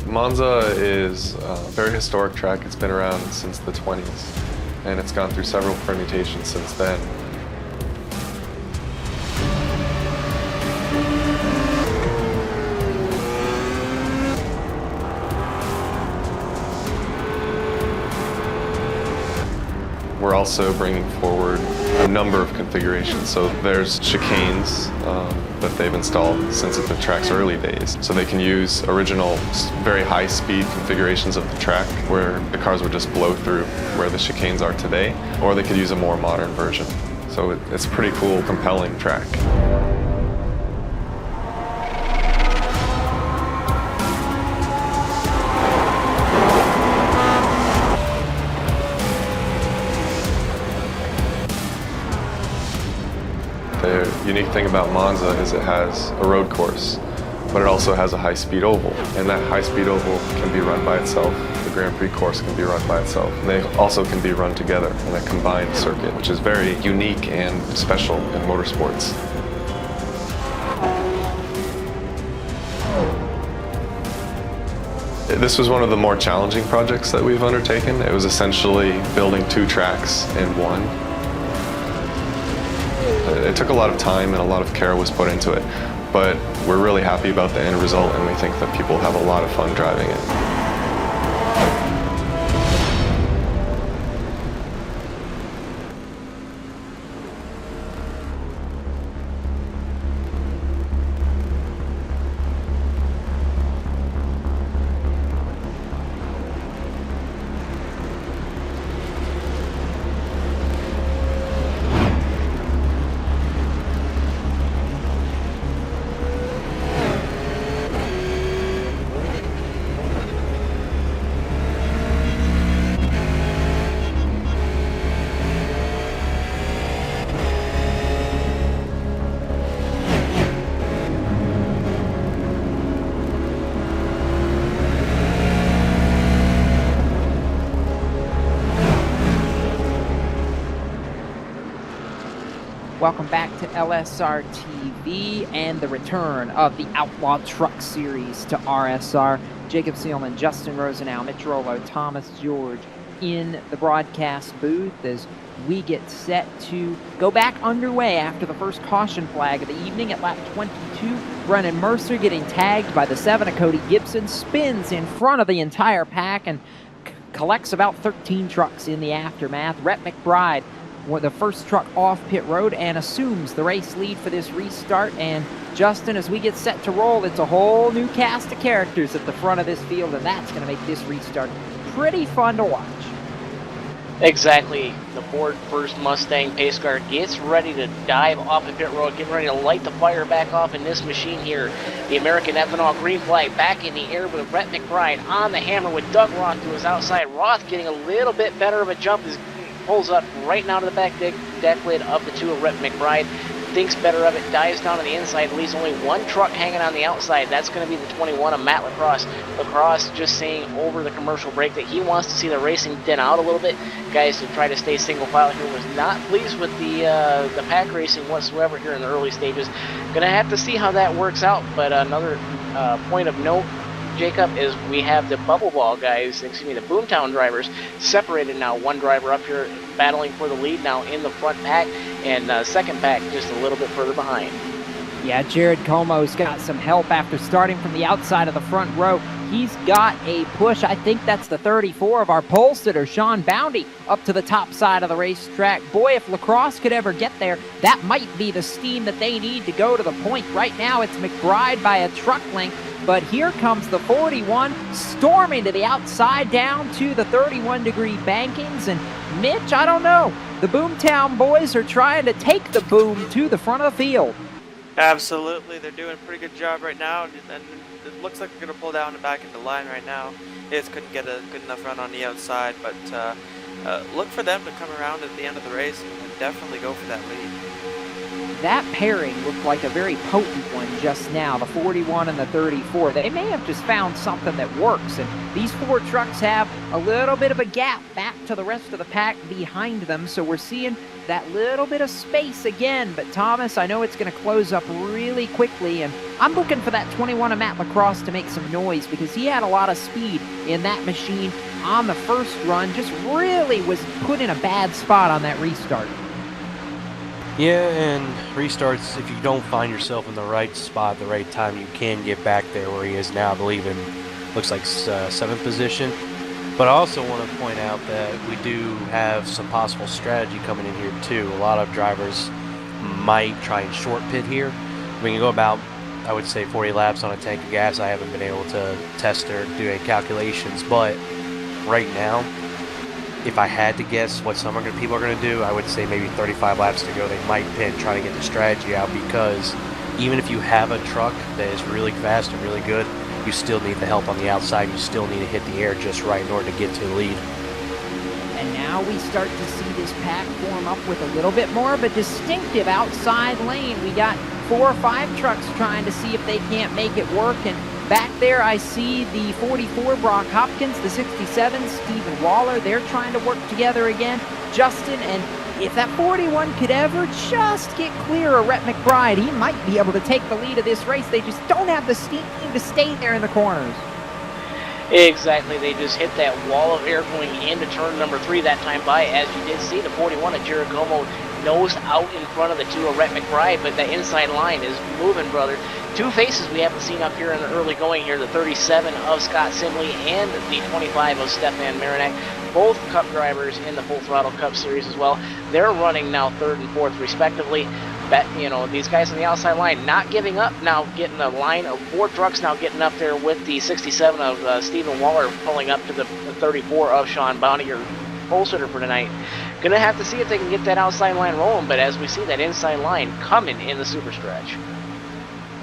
Monza is a very historic track. It's been around since the 20s, and it's gone through several permutations since then. We're also bringing forward a number of configurations. So there's chicanes that they've installed since the track's early days. So they can use original, very high-speed configurations of the track where the cars would just blow through where the chicanes are today, or they could use a more modern version. So it's a pretty cool, compelling track. The unique thing about Monza is it has a road course, but it also has a high-speed oval. And that high-speed oval can be run by itself. The Grand Prix course can be run by itself. And they also can be run together in a combined circuit, which is very unique and special in motorsports. This was one of the more challenging projects that we've undertaken. It was essentially building 2 tracks in one. It took a lot of time and a lot of care was put into it, but we're really happy about the end result, and we think that people have a lot of fun driving it. Welcome back to LSR TV and the return of the Outlaw Truck Series to RSR. Jacob Seelman, Justin Rosenau, Mitch Rollo, Thomas George in the broadcast booth as we get set to go back underway after the first caution flag of the evening at lap 22. Brennan Mercer getting tagged by the 7 of Cody Gibson, spins in front of the entire pack and collects about 13 trucks in the aftermath. Rhett McBride, the first truck off pit road, and assumes the race lead for this restart. And Justin, as we get set to roll, it's a whole new cast of characters at the front of this field, and that's going to make this restart pretty fun to watch. Exactly. The Ford First Mustang pace car gets ready to dive off the pit road, getting ready to light the fire back off in this machine here. The American Ethanol green flag back in the air with Rhett McBride on the hammer with Doug Roth to his outside. Roth getting a little bit better of a jump as pulls up right now to the back deck lid of the 2 of Rhett McBride. Thinks better of it, dives down on the inside, leaves only 1 truck hanging on the outside. That's going to be the 21 of Matt Lacrosse. Lacrosse just saying over the commercial break that he wants to see the racing thin out a little bit. Guys, to try to stay single file here, was not pleased with the pack racing whatsoever here in the early stages. Going to have to see how that works out, but another point of note, Jacob, is we have the Bubble Ball guys, the Boomtown drivers, separated now. 1 driver up here battling for the lead now in the front pack, and second pack just a little bit further behind. Yeah, Jared Como's got some help after starting from the outside of the front row. He's got a push. I think that's the 34 of our pole sitter, Sean Boundy, up to the top side of the racetrack. Boy, if Lacrosse could ever get there, that might be the steam that they need to go to the point. Right now, it's McBride by a truck length, but here comes the 41, storming to the outside down to the 31-degree bankings. And Mitch, I don't know. The Boomtown boys are trying to take the boom to the front of the field. Absolutely, they're doing a pretty good job right now, and it looks like they're going to pull down and back into line right now. They just couldn't get a good enough run on the outside, but look for them to come around at the end of the race and definitely go for that lead. That pairing looked like a very potent one just now, the 41 and the 34. They may have just found something that works, and these 4 trucks have a little bit of a gap back to the rest of the pack behind them, so we're seeing that little bit of space again. But Thomas, I know it's going to close up really quickly, and I'm looking for that 21 of Matt Lacrosse to make some noise because he had a lot of speed in that machine on the first run, just really was put in a bad spot on that restart. Yeah, and restarts, if you don't find yourself in the right spot at the right time, you can get back there where he is now, I believe in, looks like 7th position. But I also want to point out that we do have some possible strategy coming in here too. A lot of drivers might try and short pit here. We can go about, I would say, 40 laps on a tank of gas. I haven't been able to test or do any calculations, but right now, if I had to guess what some people are going to do, I would say maybe 35 laps to go. They might pit, try to get the strategy out, because even if you have a truck that is really fast and really good, you still need the help on the outside. You still need to hit the air just right in order to get to the lead. And now we start to see this pack form up with a little bit more of a distinctive outside lane. We got 4 or 5 trucks trying to see if they can't make it work, and back there I see the 44 Brock Hopkins, the 67 Stephen Waller. They're trying to work together again. Justin, and if that 41 could ever just get clear of Rhett McBride, he might be able to take the lead of this race. They just don't have the steam to stay there in the corners. Exactly, they just hit that wall of air going into turn number 3 that time by. As you did see, the 41 of Jared Como nose out in front of the 2 of Rhett McBride, but the inside line is moving, brother. 2 faces we haven't seen up here in the early going here, the 37 of Scott Simley and the 25 of Stefan Marinak, both Cup drivers in the Full Throttle Cup Series as well. They're running now 3rd and 4th respectively. These guys on the outside line not giving up, now getting a line of 4 trucks now getting up there with the 67 of Stephen Waller pulling up to the 34 of Sean Bounty, your pole sitter for tonight. Gonna have to see if they can get that outside line rolling, but as we see that inside line coming in the super stretch.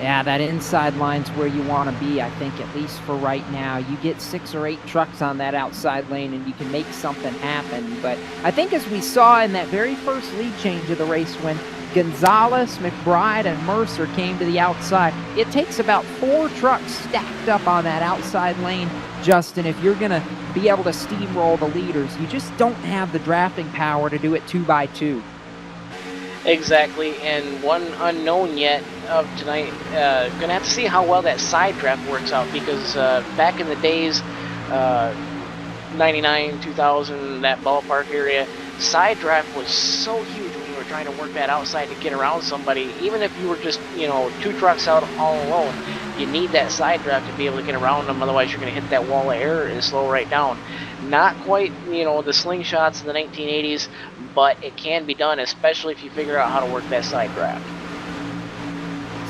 Yeah, that inside line's where you want to be, I think, at least for right now. You get 6 or 8 trucks on that outside lane and you can make something happen. But I think as we saw in that very first lead change of the race when Gonzalez, McBride, and Mercer came to the outside, it takes about 4 trucks stacked up on that outside lane, Justin, if you're going to be able to steamroll the leaders. You just don't have the drafting power to do it 2 by 2. Exactly, and one unknown yet of tonight, gonna have to see how well that side draft works out, because back in the days, 99, 2000, that ballpark area, side draft was so huge when you were trying to work that outside to get around somebody. Even if you were just, 2 trucks out all alone, you need that side draft to be able to get around them, otherwise you're going to hit that wall of error and slow right down. Not quite, the slingshots of the 1980s, but it can be done, especially if you figure out how to work that side draft.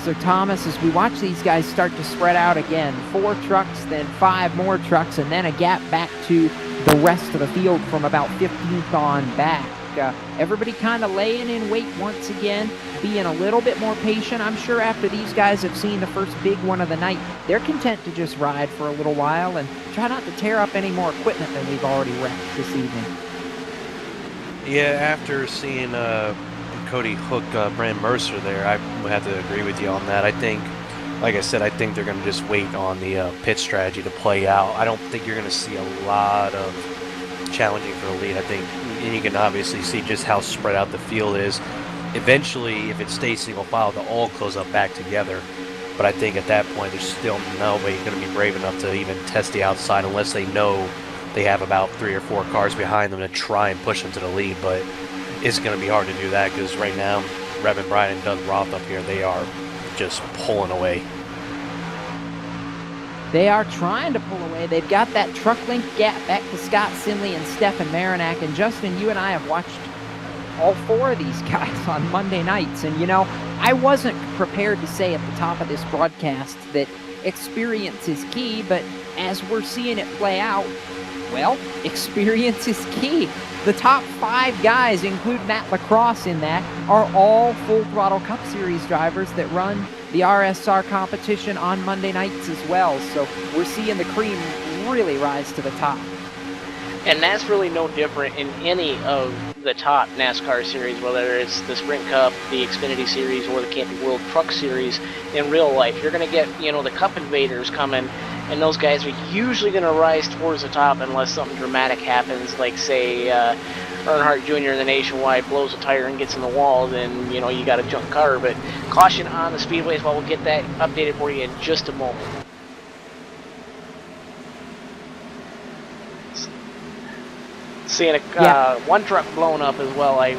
So Thomas, as we watch these guys start to spread out again, 4 trucks, then 5 more trucks, and then a gap back to the rest of the field from about 15th on back. Everybody kind of laying in wait once again, being a little bit more patient. I'm sure after these guys have seen the first big one of the night, they're content to just ride for a little while and try not to tear up any more equipment than we've already wrecked this evening. Yeah, after seeing Cody hook Brandon Mercer there, I would have to agree with you on that. I think, like I said, I think they're going to just wait on the pit strategy to play out. I don't think you're going to see a lot of challenging for the lead. I think, and you can obviously see just how spread out the field is. Eventually, if it stays single file, they'll all close up back together. But I think at that point, there's still nobody going to be brave enough to even test the outside unless they know they have about 3 or 4 cars behind them to try and push them to the lead. But it's going to be hard to do that because right now, Revan Bryan and Doug Roth up here, they are just pulling away. They are trying to pull away. They've got that truck length gap back to Scott Sinley and Stefan Marinac. And Justin, you and I have watched all 4 of these guys on Monday nights. And, I wasn't prepared to say at the top of this broadcast that experience is key, but as we're seeing it play out, well, experience is key. The top 5 guys, include Matt Lacrosse in that, are all full throttle Cup Series drivers that run the RSR competition on Monday nights as well. So we're seeing the cream really rise to the top. And that's really no different in any of the top NASCAR series, whether it's the Sprint Cup, the Xfinity Series, or the Camping World Truck Series. In real life, you're going to get, the Cup invaders coming, and those guys are usually going to rise towards the top unless something dramatic happens, like, say, Earnhardt Jr. in the Nationwide blows a tire and gets in the wall, then, you got a junk car. But caution on the speedways. Well, we'll get that updated for you in just a moment. Seeing one truck blown up as well. I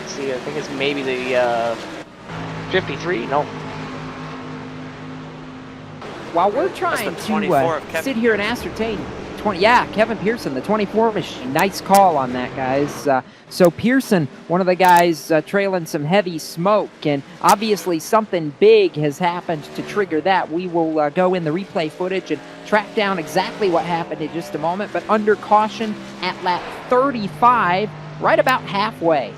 see. I think it's maybe the 53. No. While we're trying to sit here and ascertain, Kevin Pearson, the 24 machine. Nice call on that, guys. So Pearson, one of the guys trailing some heavy smoke, and obviously something big has happened to trigger that. We will go in the replay footage and track down exactly what happened in just a moment, but under caution at lap 35, right about halfway.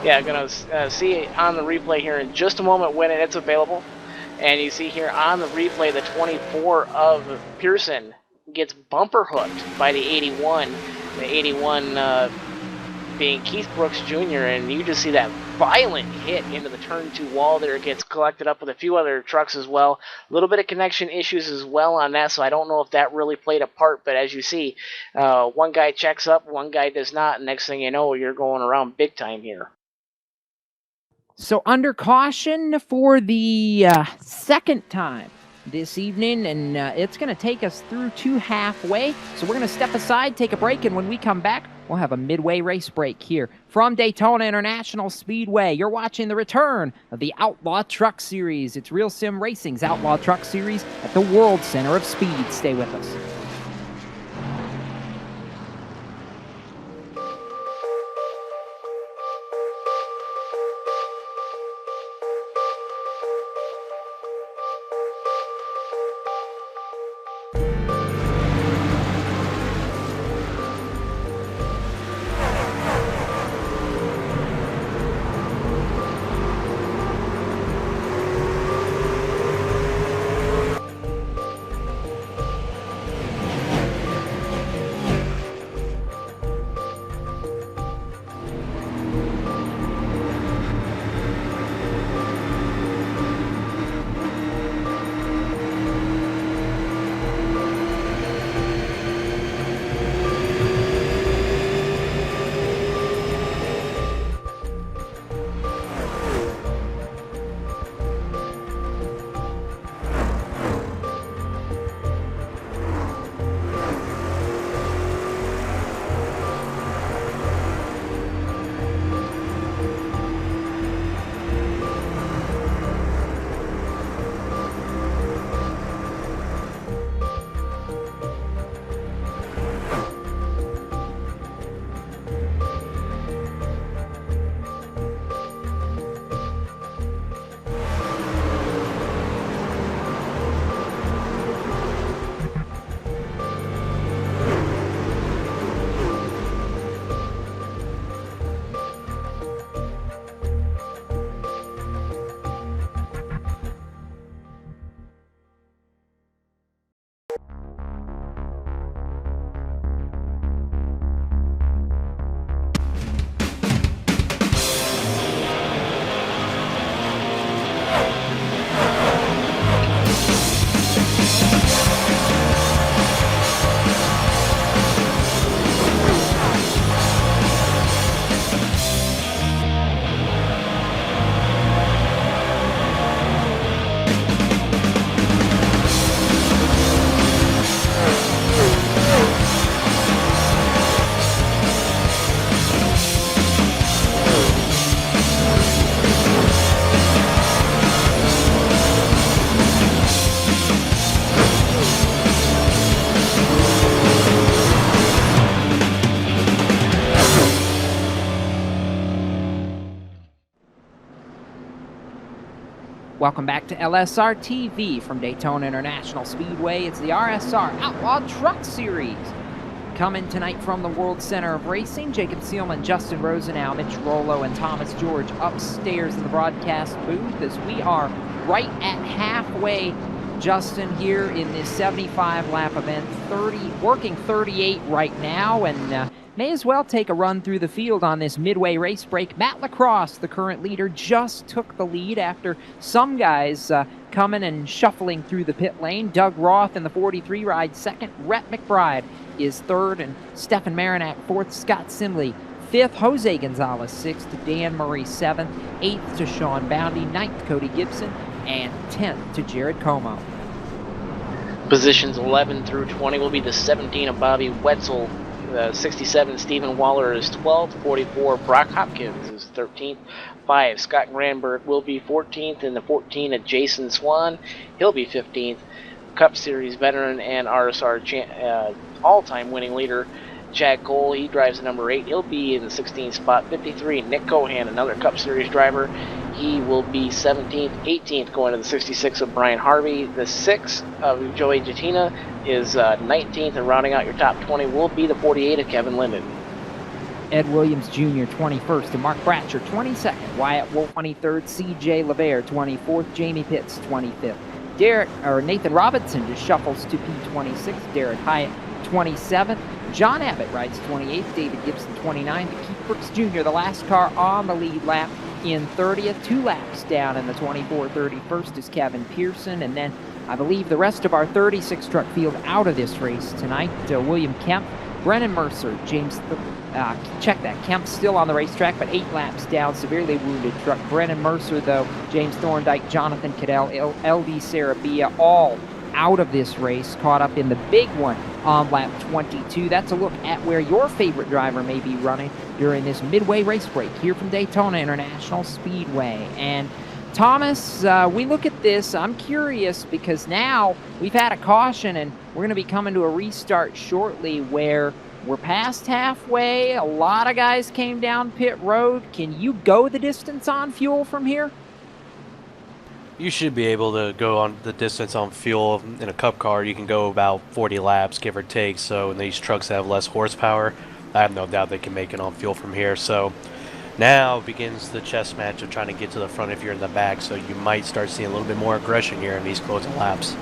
Yeah, going to see on the replay here in just a moment when it's available. And you see here on the replay, the 24 of Pearson gets bumper hooked by the 81. The 81 being Keith Brooks Jr. And you just see that violent hit into the turn 2 wall there. It gets collected up with a few other trucks as well. A little bit of connection issues as well on that, so I don't know if that really played a part. But as you see, one guy checks up, one guy does not. And next thing you know, you're going around big time here. So under caution for the second time this evening, and it's going to take us through to halfway. So we're going to step aside, take a break, and when we come back, we'll have a midway race break here from Daytona International Speedway. You're watching the return of the Outlaw Truck Series. It's Real Sim Racing's Outlaw Truck Series at the World Center of Speed. Stay with us. Welcome back to LSR TV from Daytona International Speedway. It's the RSR Outlaw Truck Series. Coming tonight from the World Center of Racing, Jacob Seelman, Justin Rosenau, Mitch Rollo, and Thomas George upstairs in the broadcast booth as we are right at halfway, Justin, here in this 75-lap event, working 38 right now, and may as well take a run through the field on this midway race break. Matt Lacrosse, the current leader, just took the lead after some guys coming and shuffling through the pit lane. Doug Roth in the 43 rides second. Rhett McBride is third, and Stefan Marinak fourth. Scott Simley fifth. Jose Gonzalez sixth. Dan Murray seventh. Eighth to Sean Boundy. Ninth, Cody Gibson. And 10th to Jared Como. Positions 11 through 20 will be the 17 of Bobby Wetzel. 67, Stephen Waller is 12th. 44, Brock Hopkins is 13th. 5, Scott Granberg will be 14th. And the 14 of Jason Swan, he'll be 15th. Cup Series veteran and RSR all-time winning leader, Chad Cole, he drives the number 8. He'll be in the 16th spot. 53, Nick Cohan, another Cup Series driver. He will be 17th. 18th going to the 66 of Brian Harvey. The 6 of Joey Jatina is 19th, and rounding out your top 20 will be the 48 of Kevin Linden. Ed Williams Jr. 21st, and Mark Bratcher 22nd. Wyatt Wolf 23rd. C.J. LeVere 24th. Jamie Pitts 25th. Nathan Robinson just shuffles to P26. Derek Hyatt 27th. John Abbott rides 28th. David Gibson 29th. Keith Brooks Jr., the last car on the lead lap, in 30th. 2 laps down in the 24. 31st is Kevin Pearson. And then I believe the rest of our 36 truck field out of this race tonight. William Kemp, Brennan Mercer, Kemp's still on the racetrack, but 8 laps down, severely wounded truck. Brennan Mercer, though, James Thorndike, Jonathan Cadell, L.D. Sarabia, all out of this race, caught up in the big one on lap 22. That's a look at where your favorite driver may be running during this midway race break here from Daytona International Speedway. And Thomas, we look at this, I'm curious, because now we've had a caution and we're going to be coming to a restart shortly where we're past halfway. A lot of guys came down pit road. Can you go the distance on fuel from here? You should be able to go on the distance on fuel. In a cup car, you can go about 40 laps, give or take. So in these trucks that have less horsepower, I have no doubt they can make it on fuel from here. So now begins the chess match of trying to get to the front if you're in the back. So you might start seeing a little bit more aggression here in these closing laps.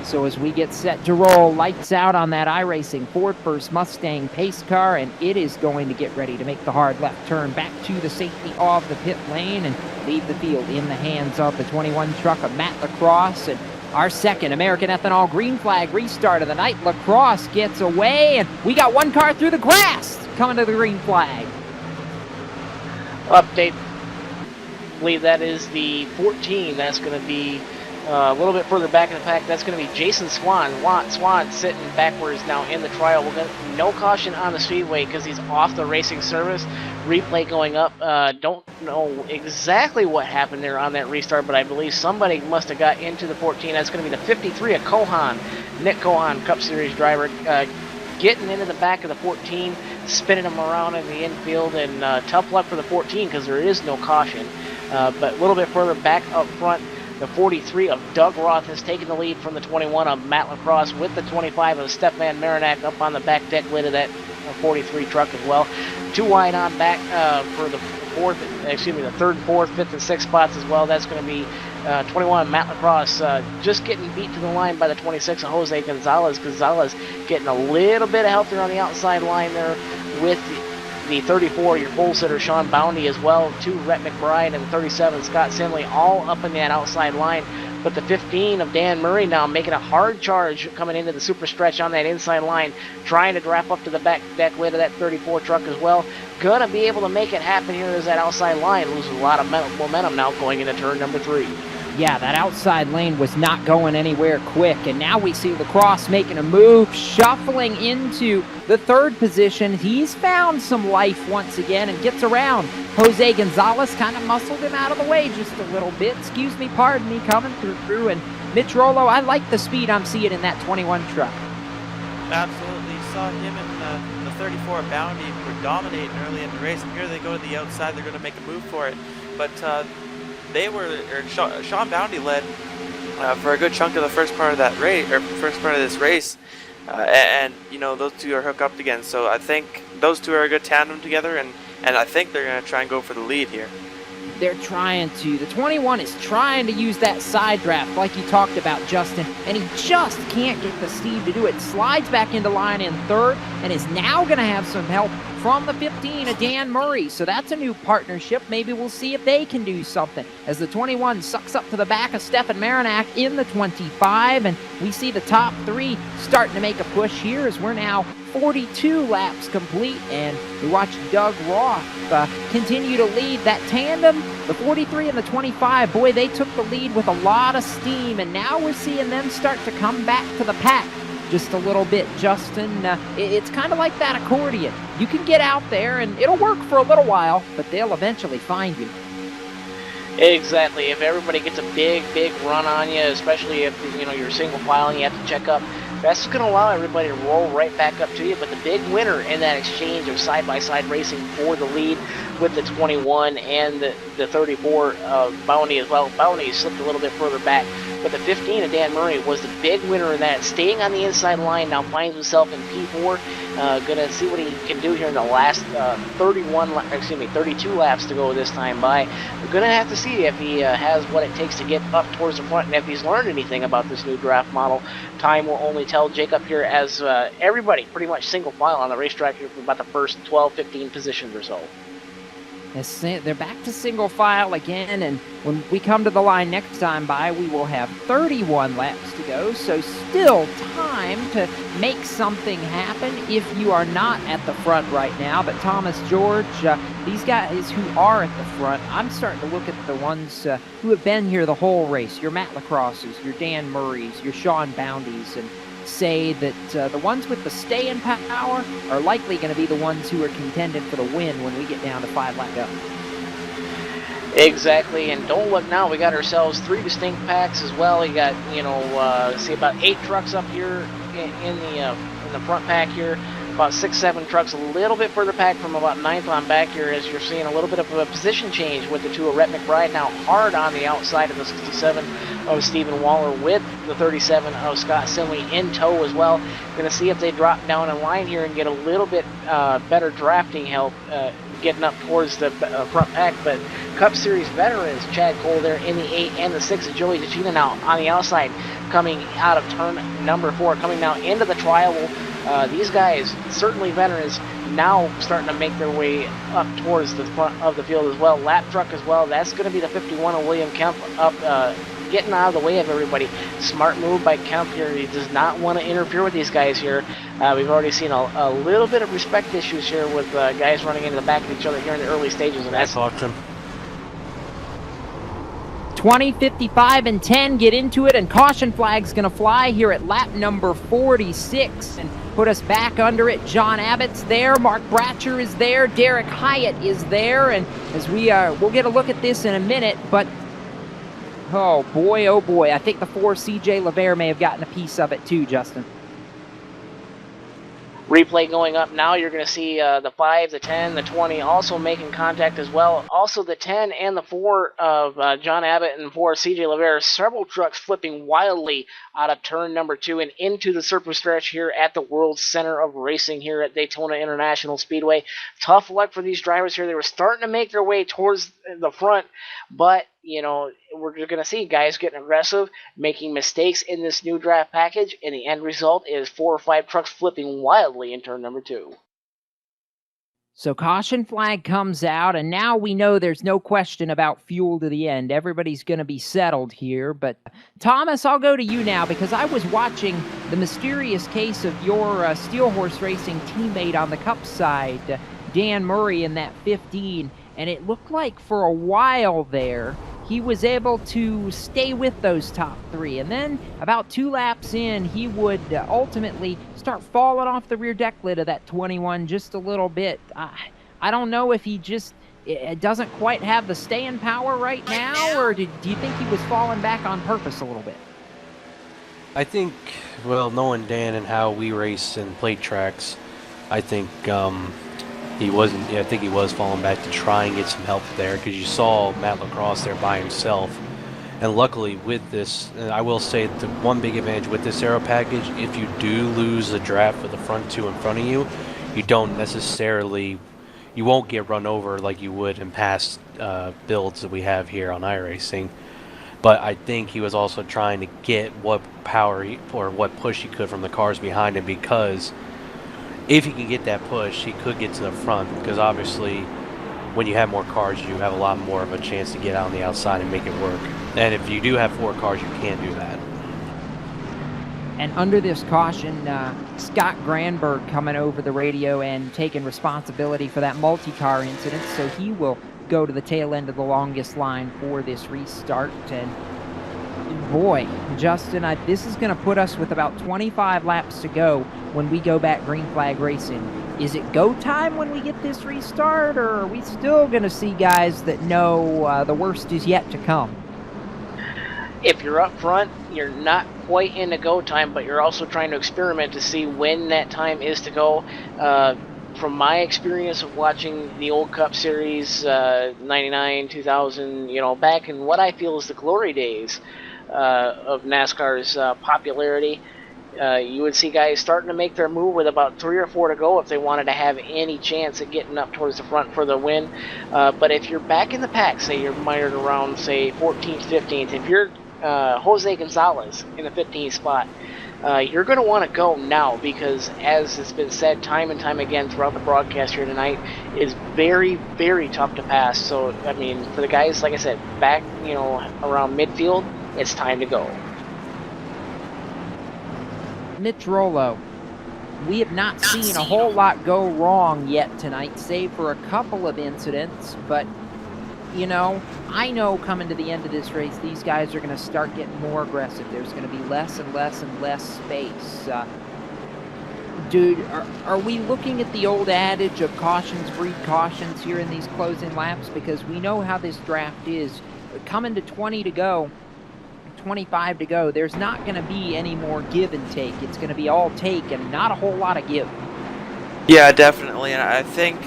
So as we get set to roll, lights out on that iRacing Ford First Mustang pace car, and it is going to get ready to make the hard left turn back to the safety of the pit lane and leave the field in the hands of the 21 truck of Matt Lacrosse. And our second American Ethanol green flag restart of the night. Lacrosse gets away, and we got one car through the grass coming to the green flag. Update, I believe that is the 14. That's going to be a little bit further back in the pack. That's going to be Jason Swan. Swan sitting backwards now in the trial. We're going to, no caution on the speedway because he's off the racing service. Replay going up. Don't know exactly what happened there on that restart, but I believe somebody must have got into the 14. That's going to be the 53 of Cohan. Nick Cohan, Cup Series driver, getting into the back of the 14, spinning him around in the infield, and tough luck for the 14 because there is no caution. But a little bit further back up front, the 43 of Doug Roth has taken the lead from the 21 of Matt Lacrosse, with the 25 of Stefan Marinak up on the back deck lid of that 43 truck as well. 2 wide on back for the third, fourth, fifth, and sixth spots as well. That's going to be 21 Matt Lacrosse just getting beat to the line by the 26 of Jose Gonzalez. Gonzalez getting a little bit of help there on the outside line there with the 34, your pole sitter Sean Boundy as well. 2 Rhett McBride and 37 Scott Simley all up in that outside line. But the 15 of Dan Murray now making a hard charge coming into the super stretch on that inside line, trying to draft up to the back deck lid of that 34 truck as well. Gonna be able to make it happen here as that outside line loses a lot of momentum now going into turn number 3. Yeah, that outside lane was not going anywhere quick, and now we see Lacrosse making a move, shuffling into the 3rd position. He's found some life once again and gets around. Jose Gonzalez kind of muscled him out of the way just a little bit. Excuse me, pardon me, coming through. And Mitch Rollo, I like the speed I'm seeing in that 21 truck. Absolutely. You saw him and the 34 Bounty were dominating early in the race, and here they go to the outside. They're going to make a move for it. but Sean Bounty led for a good chunk of the first part of that race, or first part of this race, and you know, those two are hooked up again. So I think those two are a good tandem together, and I think they're going to try and go for the lead here. They're trying to. The 21 is trying to use that side draft like you talked about, Justin, and he just can't get the Steve to do it. Slides back into line in third and is now going to have some help from the 15 of Dan Murray. So that's a new partnership. Maybe we'll see if they can do something as the 21 sucks up to the back of Stefan Marinak in the 25, and we see the top three starting to make a push here as we're now 42 laps complete, and we watch Doug Roth continue to lead that tandem. The 43 and the 25, boy, they took the lead with a lot of steam, and now we're seeing them start to come back to the pack just a little bit, Justin. It's kind of like that accordion. You can get out there, and it'll work for a little while, but they'll eventually find you. Exactly. If everybody gets a big run on you, especially if you're single file and you have to check up, that's going to allow everybody to roll right back up to you. But the big winner in that exchange of side-by-side racing for the lead with the 21 and the 34 Bounty as well. Bounty slipped a little bit further back, but the 15 of Dan Murray was the big winner in that, staying on the inside line. Now finds himself in P4. Gonna see what he can do here in the last 32 laps to go this time by. We're gonna have to see if he has what it takes to get up towards the front, and if he's learned anything about this new draft model. Time will only tell. Jacob here, as everybody pretty much single file on the racetrack here for about the first 12-15 positions or so. They're back to single file again, and when we come to the line next time by, we will have 31 laps to go, so still time to make something happen if you are not at the front right now. But Thomas George, these guys who are at the front, I'm starting to look at the ones who have been here the whole race, your Matt Lacrosses, your Dan Murrays, your Sean Bounties, and say that the ones with the stay-in power are likely going to be the ones who are contending for the win when we get down to 5 laps go. Exactly, and don't look now, we got ourselves 3 distinct packs as well. You got, see about 8 trucks up here in the front pack here, about 6-7 trucks a little bit further back from about 9th on back here, as you're seeing a little bit of a position change with the 2 of Rhett McBride now hard on the outside of the 67 of Stephen Waller with the 37 of Scott Sinley in tow as well. Going to see if they drop down in line here and get a little bit better drafting help getting up towards the front pack. But Cup Series veterans Chad Cole there in the 8 and the 6 of Joey DeGina now on the outside coming out of turn number 4, coming now into the trial. These guys, certainly veterans, now starting to make their way up towards the front of the field as well. Lap truck as well. That's going to be the 51 of William Kemp up, getting out of the way of everybody. Smart move by Kemp here. He does not want to interfere with these guys here. We've already seen a little bit of respect issues here with guys running into the back of each other here in the early stages. And that's 20, 55, and 10 get into it, and caution flag's going to fly here at lap number 46 and put us back under it. John Abbott's there, Mark Bratcher is there, Derek Hyatt is there, and as we'll get a look at this in a minute, but oh boy, I think the 4 CJ LeVere may have gotten a piece of it too, Justin. Replay going up now. You're going to see the 5, the 10, the 20 also making contact as well. Also the 10 and the 4 of John Abbott and 4 CJ LeVere. Several trucks flipping wildly out of turn number 2 and into the surface stretch here at the World Center of Racing here at Daytona International Speedway. Tough luck for these drivers here. They were starting to make their way towards the front, but we're going to see guys getting aggressive, making mistakes in this new draft package, and the end result is 4 or 5 trucks flipping wildly in turn number 2. So caution flag comes out, and now we know there's no question about fuel to the end. Everybody's going to be settled here, but Thomas, I'll go to you now because I was watching the mysterious case of your Steel Horse Racing teammate on the Cup side, Dan Murray in that 15, and it looked like for a while there, he was able to stay with those top 3. And then about 2 laps in, he would ultimately start falling off the rear deck lid of that 21 just a little bit. I don't know if he just doesn't quite have the staying power right now, or do you think he was falling back on purpose a little bit? I think, well, knowing Dan and how we race and play tracks, I think he wasn't. Yeah, I think he was falling back to try and get some help there, because you saw Matt Lacrosse there by himself. And luckily with this, I will say the one big advantage with this aero package, if you do lose the draft for the front two in front of you, you don't necessarily, you won't get run over like you would in past builds that we have here on iRacing. But I think he was also trying to get what power or what push he could from the cars behind him, because if he can get that push, he could get to the front, because obviously when you have more cars, you have a lot more of a chance to get out on the outside and make it work. And if you do have 4 cars, you can't do that. And under this caution, Scott Granberg coming over the radio and taking responsibility for that multi-car incident, so he will go to the tail end of the longest line for this restart. And boy, Justin, this is going to put us with about 25 laps to go when we go back green flag racing. Is it go time when we get this restart, or are we still going to see guys that know the worst is yet to come? If you're up front, you're not quite into go time, but you're also trying to experiment to see when that time is to go. From my experience of watching the old Cup Series, 99, 2000, back in what I feel is the glory days of NASCAR's popularity, you would see guys starting to make their move with about 3 or 4 to go if they wanted to have any chance at getting up towards the front for the win. But if you're back in the pack, say you're mired around, say, 14th, 15th, if you're Jose Gonzalez in the 15th spot, you're going to want to go now, because as has been said time and time again throughout the broadcast here tonight, is very, very tough to pass. So, I mean, for the guys, like I said, back, around midfield, it's time to go. Mitch Rollo, we have not seen a whole lot go wrong yet tonight, save for a couple of incidents, but I know coming to the end of this race, these guys are going to start getting more aggressive. There's going to be less and less and less space. Dude, are we looking at the old adage of cautions breed cautions here in these closing laps? Because we know how this draft is. Coming to 20 to go, 25 to go, there's not going to be any more give and take. It's going to be all take and not a whole lot of give. Yeah, definitely. And I think,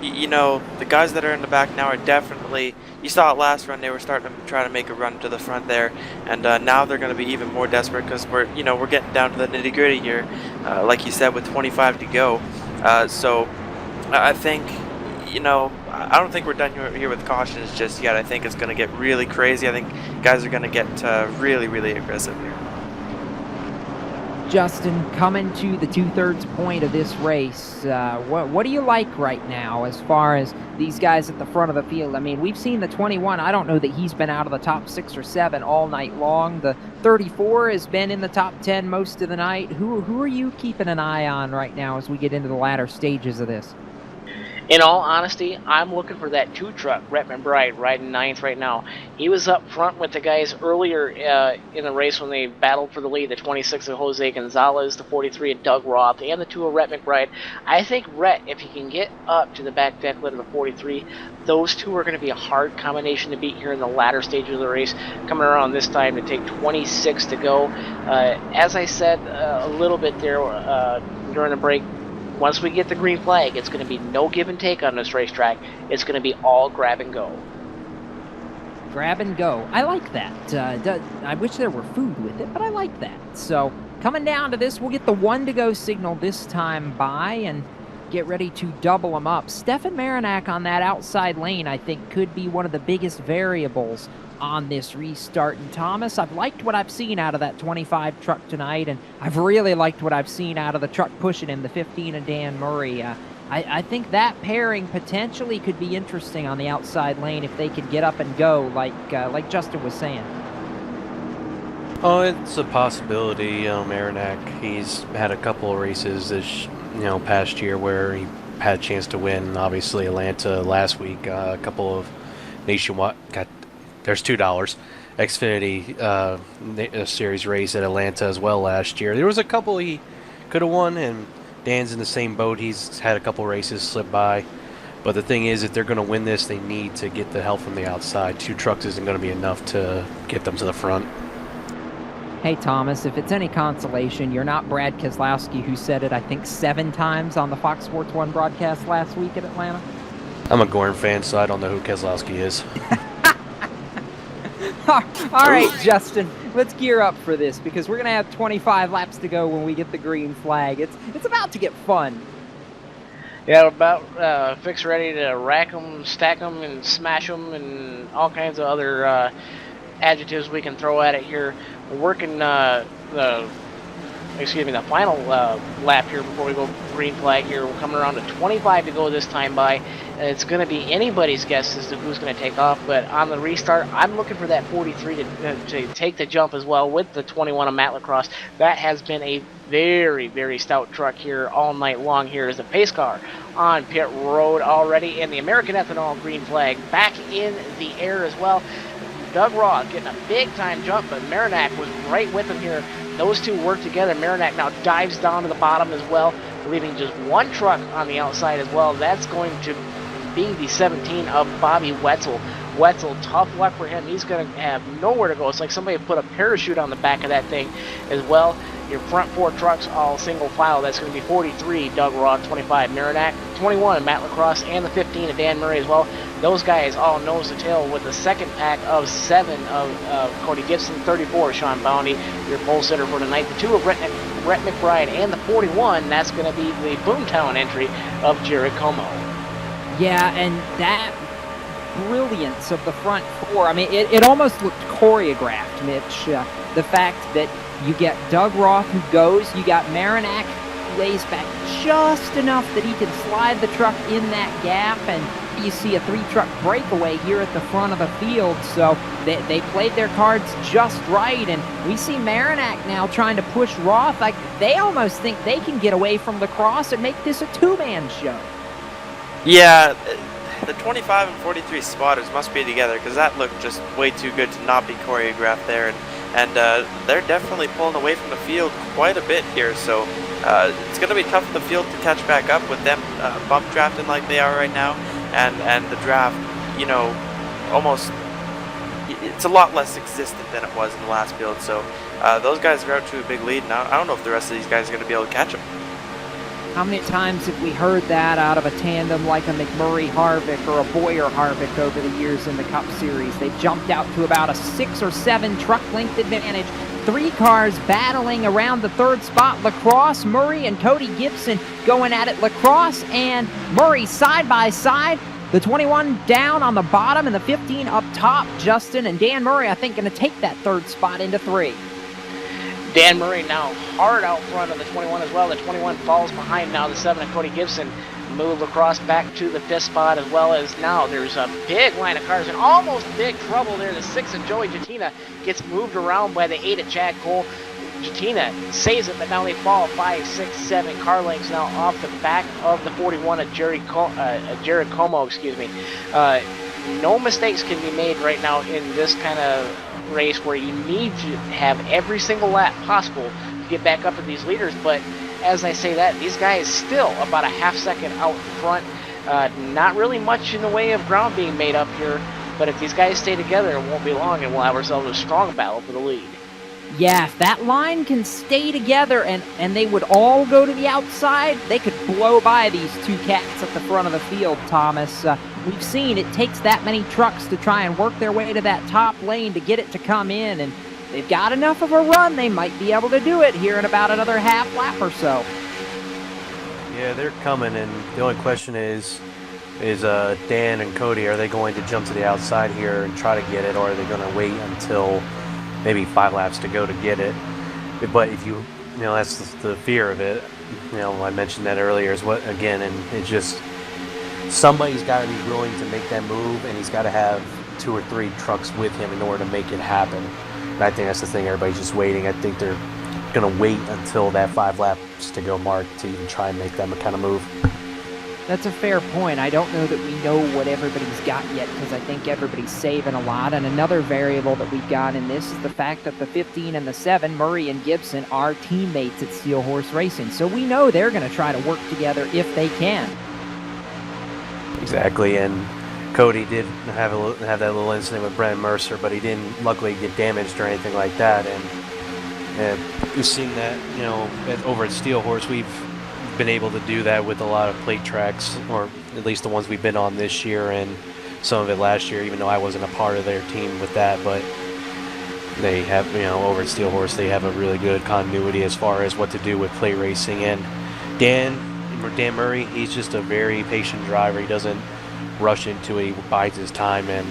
the guys that are in the back now are definitely, you saw it last run, they were starting to try to make a run to the front there, and now they're going to be even more desperate, because we're getting down to the nitty gritty here, like you said, with 25 to go. So I think, I don't think we're done here with cautions just yet. I think it's going to get really crazy. I think guys are going to get really, really aggressive here. Justin, coming to the 2/3 point of this race, what do you like right now as far as these guys at the front of the field? I mean, we've seen the 21. I don't know that he's been out of the top 6 or 7 all night long. The 34 has been in the top 10 most of the night. Who are you keeping an eye on right now as we get into the latter stages of this? In all honesty, I'm looking for that 2-truck, Rhett McBride, riding 9th right now. He was up front with the guys earlier in the race when they battled for the lead, the 26 of Jose Gonzalez, the 43 of Doug Roth, and the 2 of Rhett McBride. I think Rhett, if he can get up to the back deck lid of the 43, those two are going to be a hard combination to beat here in the latter stages of the race, coming around this time to take 26 to go. As I said a little bit there during the break, once we get the green flag, it's going to be no give and take on this racetrack. It's going to be all grab and go. Grab and go. I like that. I wish there were food with it, but I like that. So coming down to this, we'll get the 1 to go signal this time by and get ready to double them up. Stefan Marinak on that outside lane, I think, could be one of the biggest variables on this restart. And Thomas, I've liked what I've seen out of that 25 truck tonight, and I've really liked what I've seen out of the truck pushing him, the 15 of Dan Murray. I think that pairing potentially could be interesting on the outside lane if they could get up and go, like Justin was saying. Oh, it's a possibility. Marinak, he's had a couple of races this past year where he had a chance to win. Obviously, Atlanta last week, a couple of nationwide. There's $2. Xfinity series race at Atlanta as well last year. There was a couple he could have won, and Dan's in the same boat. He's had a couple races slip by. But the thing is, if they're going to win this, they need to get the help from the outside. 2 trucks isn't going to be enough to get them to the front. Hey, Thomas, if it's any consolation, you're not Brad Keselowski, who said it, I think, 7 times on the Fox Sports 1 broadcast last week at Atlanta. I'm a Gorn fan, so I don't know who Keselowski is. All right, Justin, let's gear up for this, because we're going to have 25 laps to go when we get the green flag. It's about to get fun. Yeah, about fixed ready to rack them, stack them, and smash them, and all kinds of other adjectives we can throw at it here. We're working the final lap here before we go green flag here. We're coming around to 25 to go this time by, and it's going to be anybody's guess as to who's going to take off. But on the restart, I'm looking for that 43 to take the jump as well with the 21 of Matt Lacrosse. That has been a very, very stout truck here all night long. Here is the pace car on pit road already, and the American Ethanol green flag back in the air as well. Doug Roth getting a big-time jump, but Marinak was right with him here. Those two work together. Marinak now dives down to the bottom as well, leaving just one truck on the outside as well. That's going to be the 17 of Bobby Wetzel. Wetzel, tough luck for him. He's going to have nowhere to go. It's like somebody put a parachute on the back of that thing as well. Your front 4 trucks all single file. That's going to be 43, Doug Roth, 25, Marinak, 21, Matt Lacrosse, and the 15 of Dan Murray as well. Those guys all nose to tail with the second pack of 7 of Cody Gibson, 34, Sean Bounty, your pole sitter for tonight. The 2 of Brett McBride, and the 41, that's going to be the Boomtown entry of Jared Como. Yeah, and that brilliance of the front 4, I mean, it almost looked choreographed, Mitch. The fact that you get Doug Roth who goes, you got Marinak who lays back just enough that he can slide the truck in that gap, and you see a 3-truck breakaway here at the front of the field. So they played their cards just right, and we see Marinak now trying to push Roth. Like, they almost think they can get away from Lacrosse and make this a 2-man show. Yeah, the 25 and 43 spotters must be together, because that looked just way too good to not be choreographed there. And they're definitely pulling away from the field quite a bit here, so it's going to be tough for the field to catch back up with them bump drafting like they are right now, and the draft, you know, almost, it's a lot less existent than it was in the last field, so those guys are out to a big lead, and I don't know if the rest of these guys are going to be able to catch them. How many times have we heard that out of a tandem like a McMurray-Harvick or a Boyer-Harvick over the years in the Cup Series? They've jumped out to about a 6 or 7 truck length advantage. 3 cars battling around the 3rd spot. Lacrosse, Murray, and Cody Gibson going at it. Lacrosse and Murray side by side. The 21 down on the bottom and the 15 up top. Justin and Dan Murray, I think, going to take that 3rd spot into 3. Dan Murray now hard out front of the 21 as well. The 21 falls behind now. The 7 of Cody Gibson move Lacrosse back to the 5th spot, as well as now there's a big line of cars and almost big trouble there. The 6 of Joey Jatina gets moved around by the 8 of Chad Cole. Jatina saves it, but now they fall 5, 6, 7 car lengths now off the back of the 41 of Jared Como. No mistakes can be made right now in this kind of race where you need to have every single lap possible to get back up to these leaders. But as I say that, these guys still about a half second out front. Not really much in the way of ground being made up here, but if these guys stay together, it won't be long and we'll have ourselves a strong battle for the lead. Yeah, if that line can stay together and they would all go to the outside, they could blow by these 2 cats at the front of the field, Thomas. We've seen it takes that many trucks to try and work their way to that top lane to get it to come in, and they've got enough of a run, they might be able to do it here in about another half lap or so. Yeah, they're coming, and the only question is Dan and Cody, are they going to jump to the outside here and try to get it, or are they going to wait until maybe 5 laps to go to get it? But if you know, that's the fear of it. You know, I mentioned that earlier as what again, and it's just somebody's got to be willing to make that move, and he's got to have 2 or 3 trucks with him in order to make it happen. And I think that's the thing. Everybody's just waiting. I think they're going to wait until that 5 laps to go mark to even try and make that kind of move. That's a fair point. I don't know that we know what everybody's got yet, because I think everybody's saving a lot. And another variable that we've got in this is the fact that the 15 and the 7, Murray and Gibson, are teammates at Steel Horse Racing. So we know they're going to try to work together if they can. Exactly, and Cody did have that little incident with Brandon Mercer, but he didn't luckily get damaged or anything like that. And We've seen that, over at Steel Horse, we've been able to do that with a lot of plate tracks, or at least the ones we've been on this year and some of it last year, even though I wasn't a part of their team with that. But they have, over at Steel Horse, they have a really good continuity as far as what to do with plate racing. And Dan Murray, he's just a very patient driver. He doesn't rush into it. He bides his time, and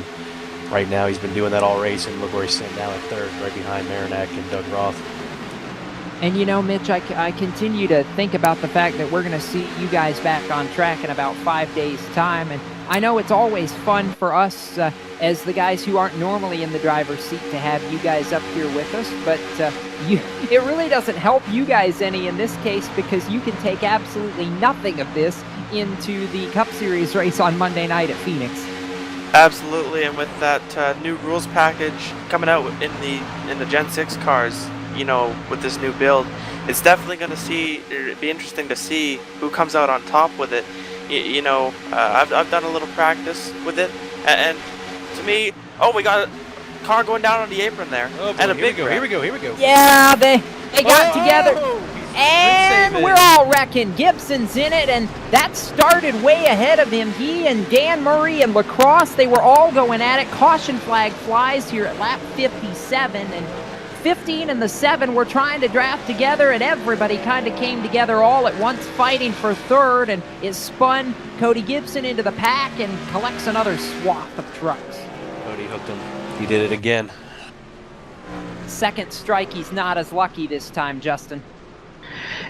right now he's been doing that all race, and look where he's sitting now at third, right behind Marinak and Doug Roth. And Mitch, I continue to think about the fact that we're going to see you guys back on track in about 5 days' time. And I know it's always fun for us as the guys who aren't normally in the driver's seat to have you guys up here with us. But it really doesn't help you guys any in this case, because you can take absolutely nothing of this into the Cup Series race on Monday night at Phoenix. Absolutely, and with that new rules package coming out in the Gen 6 cars, with this new build, it's definitely going to be interesting to see who comes out on top with it. I've done a little practice with it, and to me, we got a car going down on the apron there, and a big Here we go. Yeah, they got together. And we're all wrecking. Gibson's in it, and that started way ahead of him. He and Dan Murray and Lacrosse, they were all going at it. Caution flag flies here at lap 57, and 15 and the 7 were trying to draft together, and everybody kind of came together all at once fighting for third, and it spun Cody Gibson into the pack and collects another swath of trucks. Cody hooked him. He did it again. Second strike, he's not as lucky this time, Justin.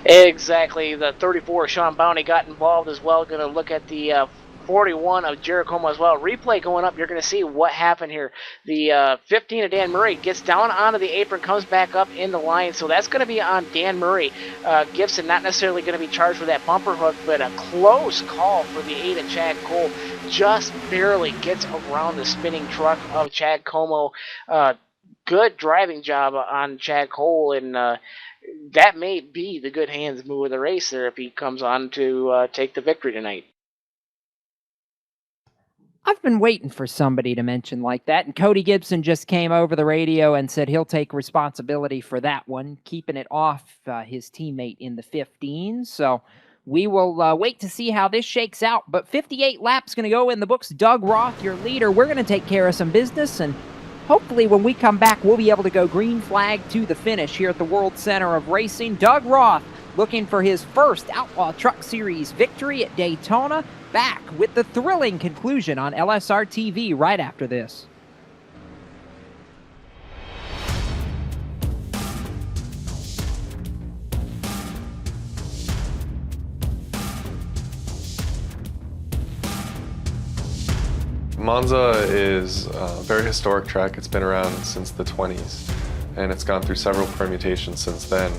Exactly. The 34 Sean Bounty got involved as well. Going to look at the 41 of Jericho as well. Replay going up. You're going to see what happened here. The 15 of Dan Murray gets down onto the apron, comes back up in the line. So that's going to be on Dan Murray. Gibson not necessarily going to be charged with that bumper hook, but a close call for the 8 of Chad Cole. Just barely gets around the spinning truck of Chad Como. Good driving job on Chad Cole, and that may be the good hands move of the race there if he comes on to take the victory tonight. I've been waiting for somebody to mention like that, and Cody Gibson just came over the radio and said he'll take responsibility for that one, keeping it off his teammate in the 15. So we will wait to see how this shakes out. But 58 laps going to go in the books. Doug Roth, your leader. We're going to take care of some business, and hopefully when we come back, we'll be able to go green flag to the finish here at the World Center of Racing. Doug Roth looking for his first Outlaw Truck Series victory at Daytona. Back with the thrilling conclusion on LSRTV right after this. Monza is a very historic track. It's been around since the 20s, and it's gone through several permutations since then.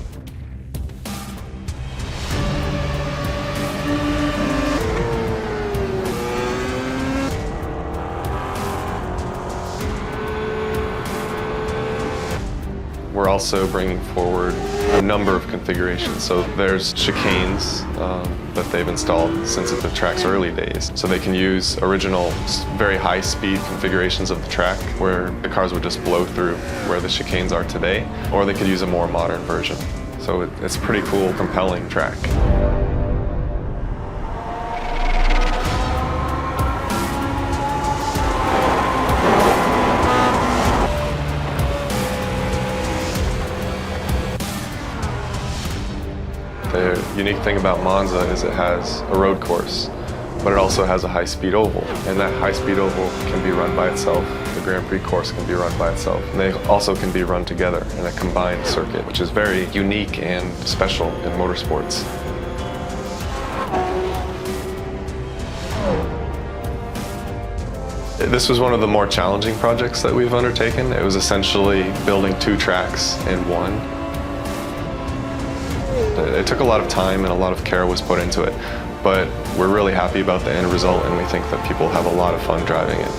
We're also bringing forward a number of configurations. So there's chicanes that they've installed since the track's early days. So they can use original, very high-speed configurations of the track where the cars would just blow through where the chicanes are today, or they could use a more modern version. So it's a pretty cool, compelling track. The unique thing about Monza is it has a road course, but it also has a high-speed oval. And that high-speed oval can be run by itself. The Grand Prix course can be run by itself. And they also can be run together in a combined circuit, which is very unique and special in motorsports. This was one of the more challenging projects that we've undertaken. It was essentially building two tracks in one. It took a lot of time and a lot of care was put into it, but we're really happy about the end result, and we think that people have a lot of fun driving it.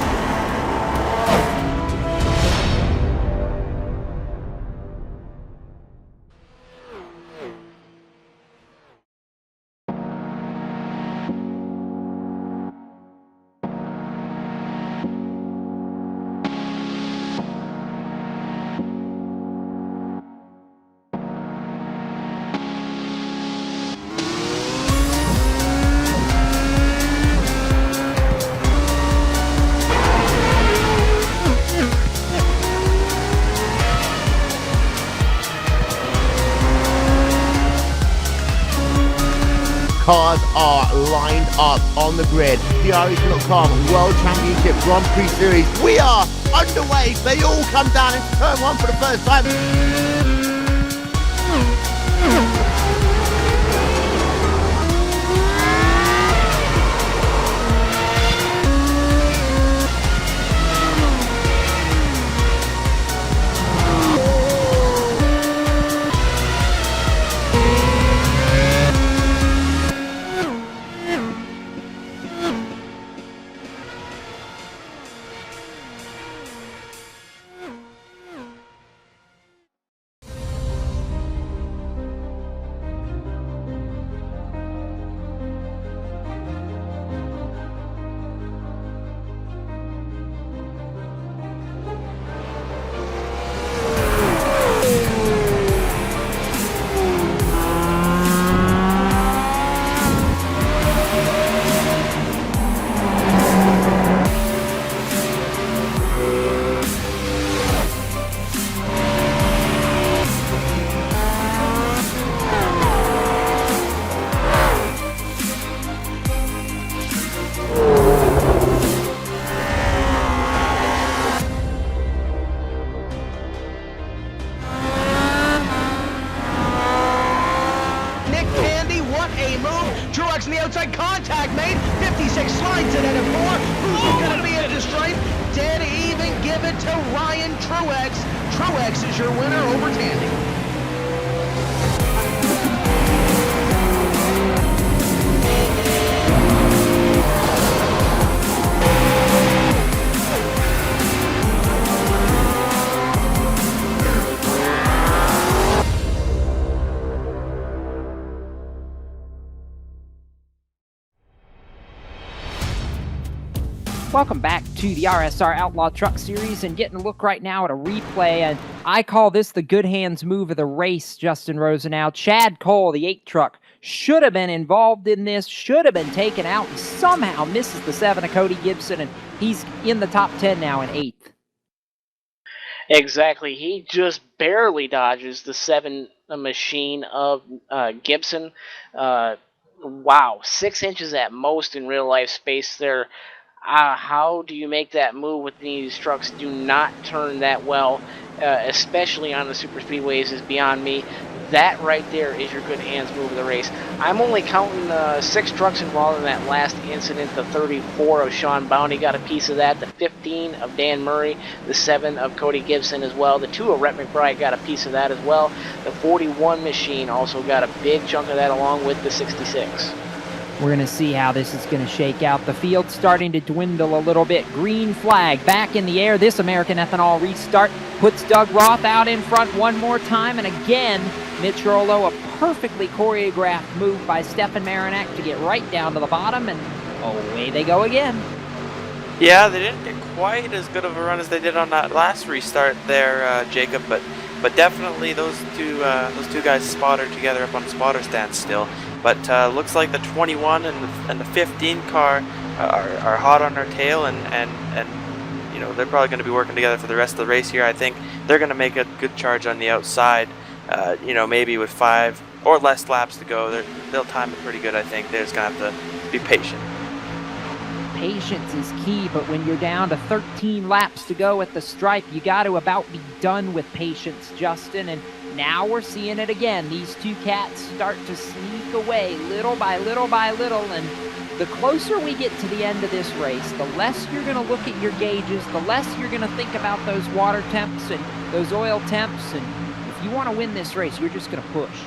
cars are lined up on the grid. The RSR World Championship Grand Prix Series. We are underway. They all come down into turn one for the first time. Truex in the outside, contact made, 56 slides it at a 4, who's going to be at the stripe? Dead even, give it to Ryan Truex. Truex is your winner over Tandy. Welcome back to the RSR Outlaw Truck Series, and getting a look right now at a replay, and I call this the good hands move of the race, Justin Rosenau. Chad Cole, the 8 truck, should have been involved in this, should have been taken out, and somehow misses the 7 of Cody Gibson, and he's in the top 10 now in 8th. Exactly. He just barely dodges the 7 machine of Gibson. Wow, 6 inches at most in real life space there. How do you make that move with these trucks? Do not turn that well, especially on the super speedways, is beyond me. That right there is your good hands move of the race. I'm only counting 6 trucks involved in that last incident. The 34 of Sean Bounty got a piece of that. The 15 of Dan Murray. The 7 of Cody Gibson as well. The 2 of Rhett McBride got a piece of that as well. The 41 machine also got a big chunk of that along with the 66. We're going to see how this is going to shake out. The field's starting to dwindle a little bit. Green flag back in the air. This American Ethanol restart puts Doug Roth out in front one more time. And again, Mitch Rollo, a perfectly choreographed move by Stefan Marinak to get right down to the bottom. And away they go again. Yeah, they didn't get quite as good of a run as they did on that last restart there, Jacob. But definitely those two guys spotted together up on the spotter stand still. But looks like the 21 and the 15 car are hot on their tail, and you know, they're probably going to be working together for the rest of the race here. I think they're going to make a good charge on the outside. You know, maybe with 5 or less laps to go, they'll time it pretty good. I think they're just going to have to be patient. Patience is key, but when you're down to 13 laps to go at the stripe, you got to about be done with patience, Justin. And now we're seeing it again. These two cats start to sneak away little by little by little, and the closer we get to the end of this race, the less you're going to look at your gauges, the less you're going to think about those water temps and those oil temps, and if you want to win this race, you're just going to push.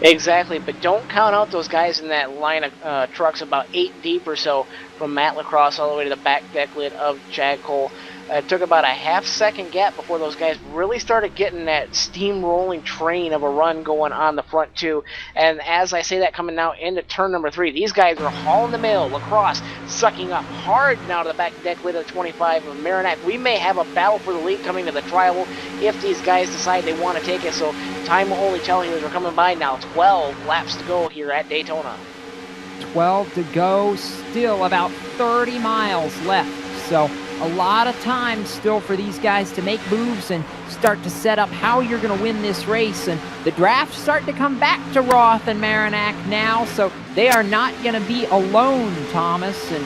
Exactly, but don't count out those guys in that line of trucks about 8 deep or so, from Matt Lacrosse all the way to the back deck lid of Chad Cole. It took about a half-second gap before those guys really started getting that steamrolling train of a run going on the front two. And as I say that, coming now into turn number 3, these guys are hauling the mail. Lacrosse sucking up hard now to the back deck lid of the 25 of Marinak. We may have a battle for the lead coming to the tribal if these guys decide they want to take it. So time will only tell here as we're coming by now. 12 laps to go here at Daytona. 12 to go, still about 30 miles left. So a lot of time still for these guys to make moves and start to set up how you're going to win this race. And the draft's starting to come back to Roth and Marinak now, so they are not going to be alone, Thomas. And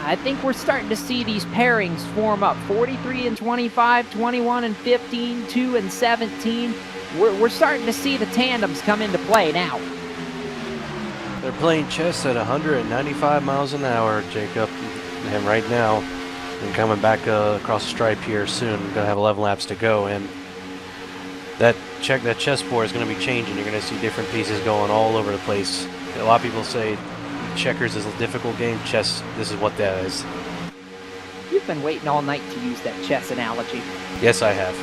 I think we're starting to see these pairings form up. 43 and 25, 21 and 15, 2 and 17. We're starting to see the tandems come into play now. They're playing chess at 195 miles an hour, Jacob. And right now, and coming back across the stripe here soon. We're gonna have 11 laps to go, and that chessboard is gonna be changing. You're gonna see different pieces going all over the place. A lot of people say checkers is a difficult game. Chess, this is what that is. You've been waiting all night to use that chess analogy. Yes, I have.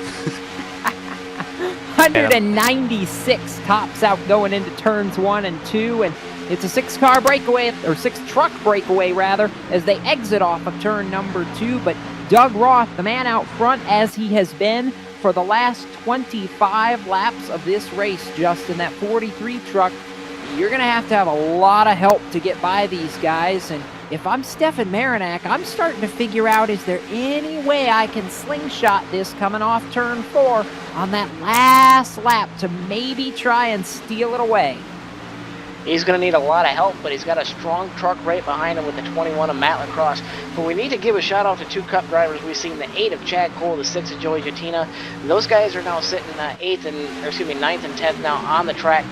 196 tops out going into turns 1 and 2, and it's a 6-car breakaway, or 6-truck breakaway rather, as they exit off of turn number 2. But Doug Roth, the man out front, as he has been for the last 25 laps of this race, Justin, that 43 truck, you're going to have a lot of help to get by these guys. And if I'm Stefan Marinak, I'm starting to figure out, is there any way I can slingshot this coming off turn 4 on that last lap to maybe try and steal it away? He's going to need a lot of help, but he's got a strong truck right behind him with the 21 of Matt Lacrosse. But we need to give a shout out to 2 Cup drivers. We've seen the 8 of Chad Cole, the 6 of Joey Jattina. Those guys are now sitting 9th and 10th now on the track.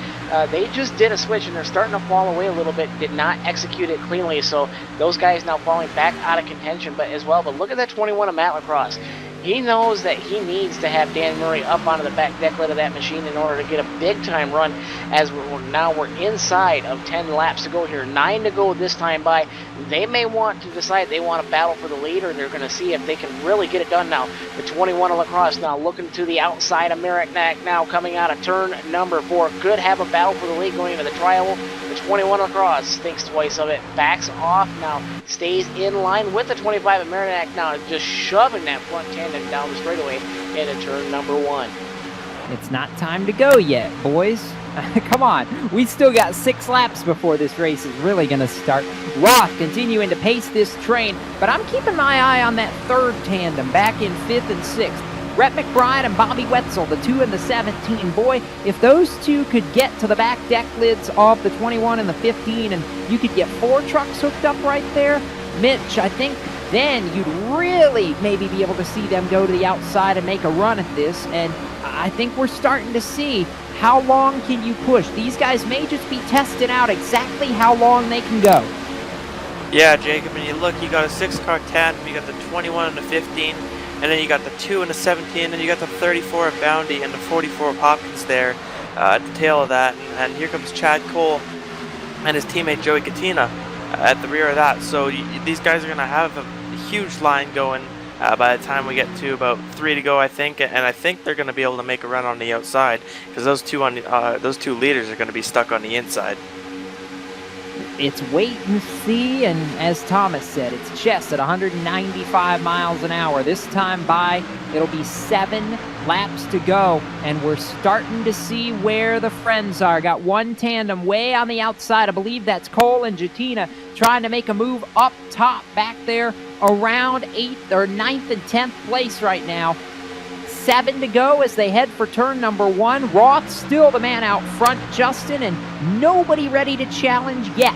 They just did a switch and they're starting to fall away a little bit. Did not execute it cleanly, so those guys now falling back out of contention. But But look at that 21 of Matt Lacrosse. He knows that he needs to have Dan Murray up onto the back deck lid of that machine in order to get a big-time run, as we're inside of 10 laps to go here. 9 to go this time by. They may want to decide they want to battle for the lead, or they're going to see if they can really get it done now. The 21 of Lacrosse now looking to the outside of Marinak now coming out of turn number 4. Could have a battle for the lead going into the trial. The 21 of Lacrosse thinks twice of it, backs off now, stays in line with the 25 of Marinak now, just shoving that front tandem down the straightaway into turn number 1. It's not time to go yet, boys. Come on, we still got 6 laps before this race is really going to start. Roth continuing to pace this train, but I'm keeping my eye on that 3rd tandem back in 5th and 6th. Rhett McBride and Bobby Wetzel, the 2 and the 17. Boy, if those 2 could get to the back deck lids of the 21 and the 15, and you could get 4 trucks hooked up right there, Mitch, I think then you'd really maybe be able to see them go to the outside and make a run at this. And I think we're starting to see how long can you push. These guys may just be testing out exactly how long they can go. Yeah, Jacob, and you look, you got a 6-car tandem, you got the 21 and the 15, and then you got the 2 and the 17, and then you got the 34 of Bounty and the 44 of Hopkins there at the tail of that. And here comes Chad Cole and his teammate Joey Katina at the rear of that. So these guys are going to have a huge line going by the time we get to about 3 to go, I think. And I think they're going to be able to make a run on the outside, because those two leaders are going to be stuck on the inside. It's wait and see, and as Thomas said, it's chess at 195 miles an hour. This time by, it'll be 7 laps to go, and we're starting to see where the friends are. Got one tandem way on the outside. I believe that's Cole and Jattina trying to make a move up top back there around 8th or 9th and 10th place right now. 7 to go as they head for turn number 1. Roth still the man out front, Justin, and nobody ready to challenge yet.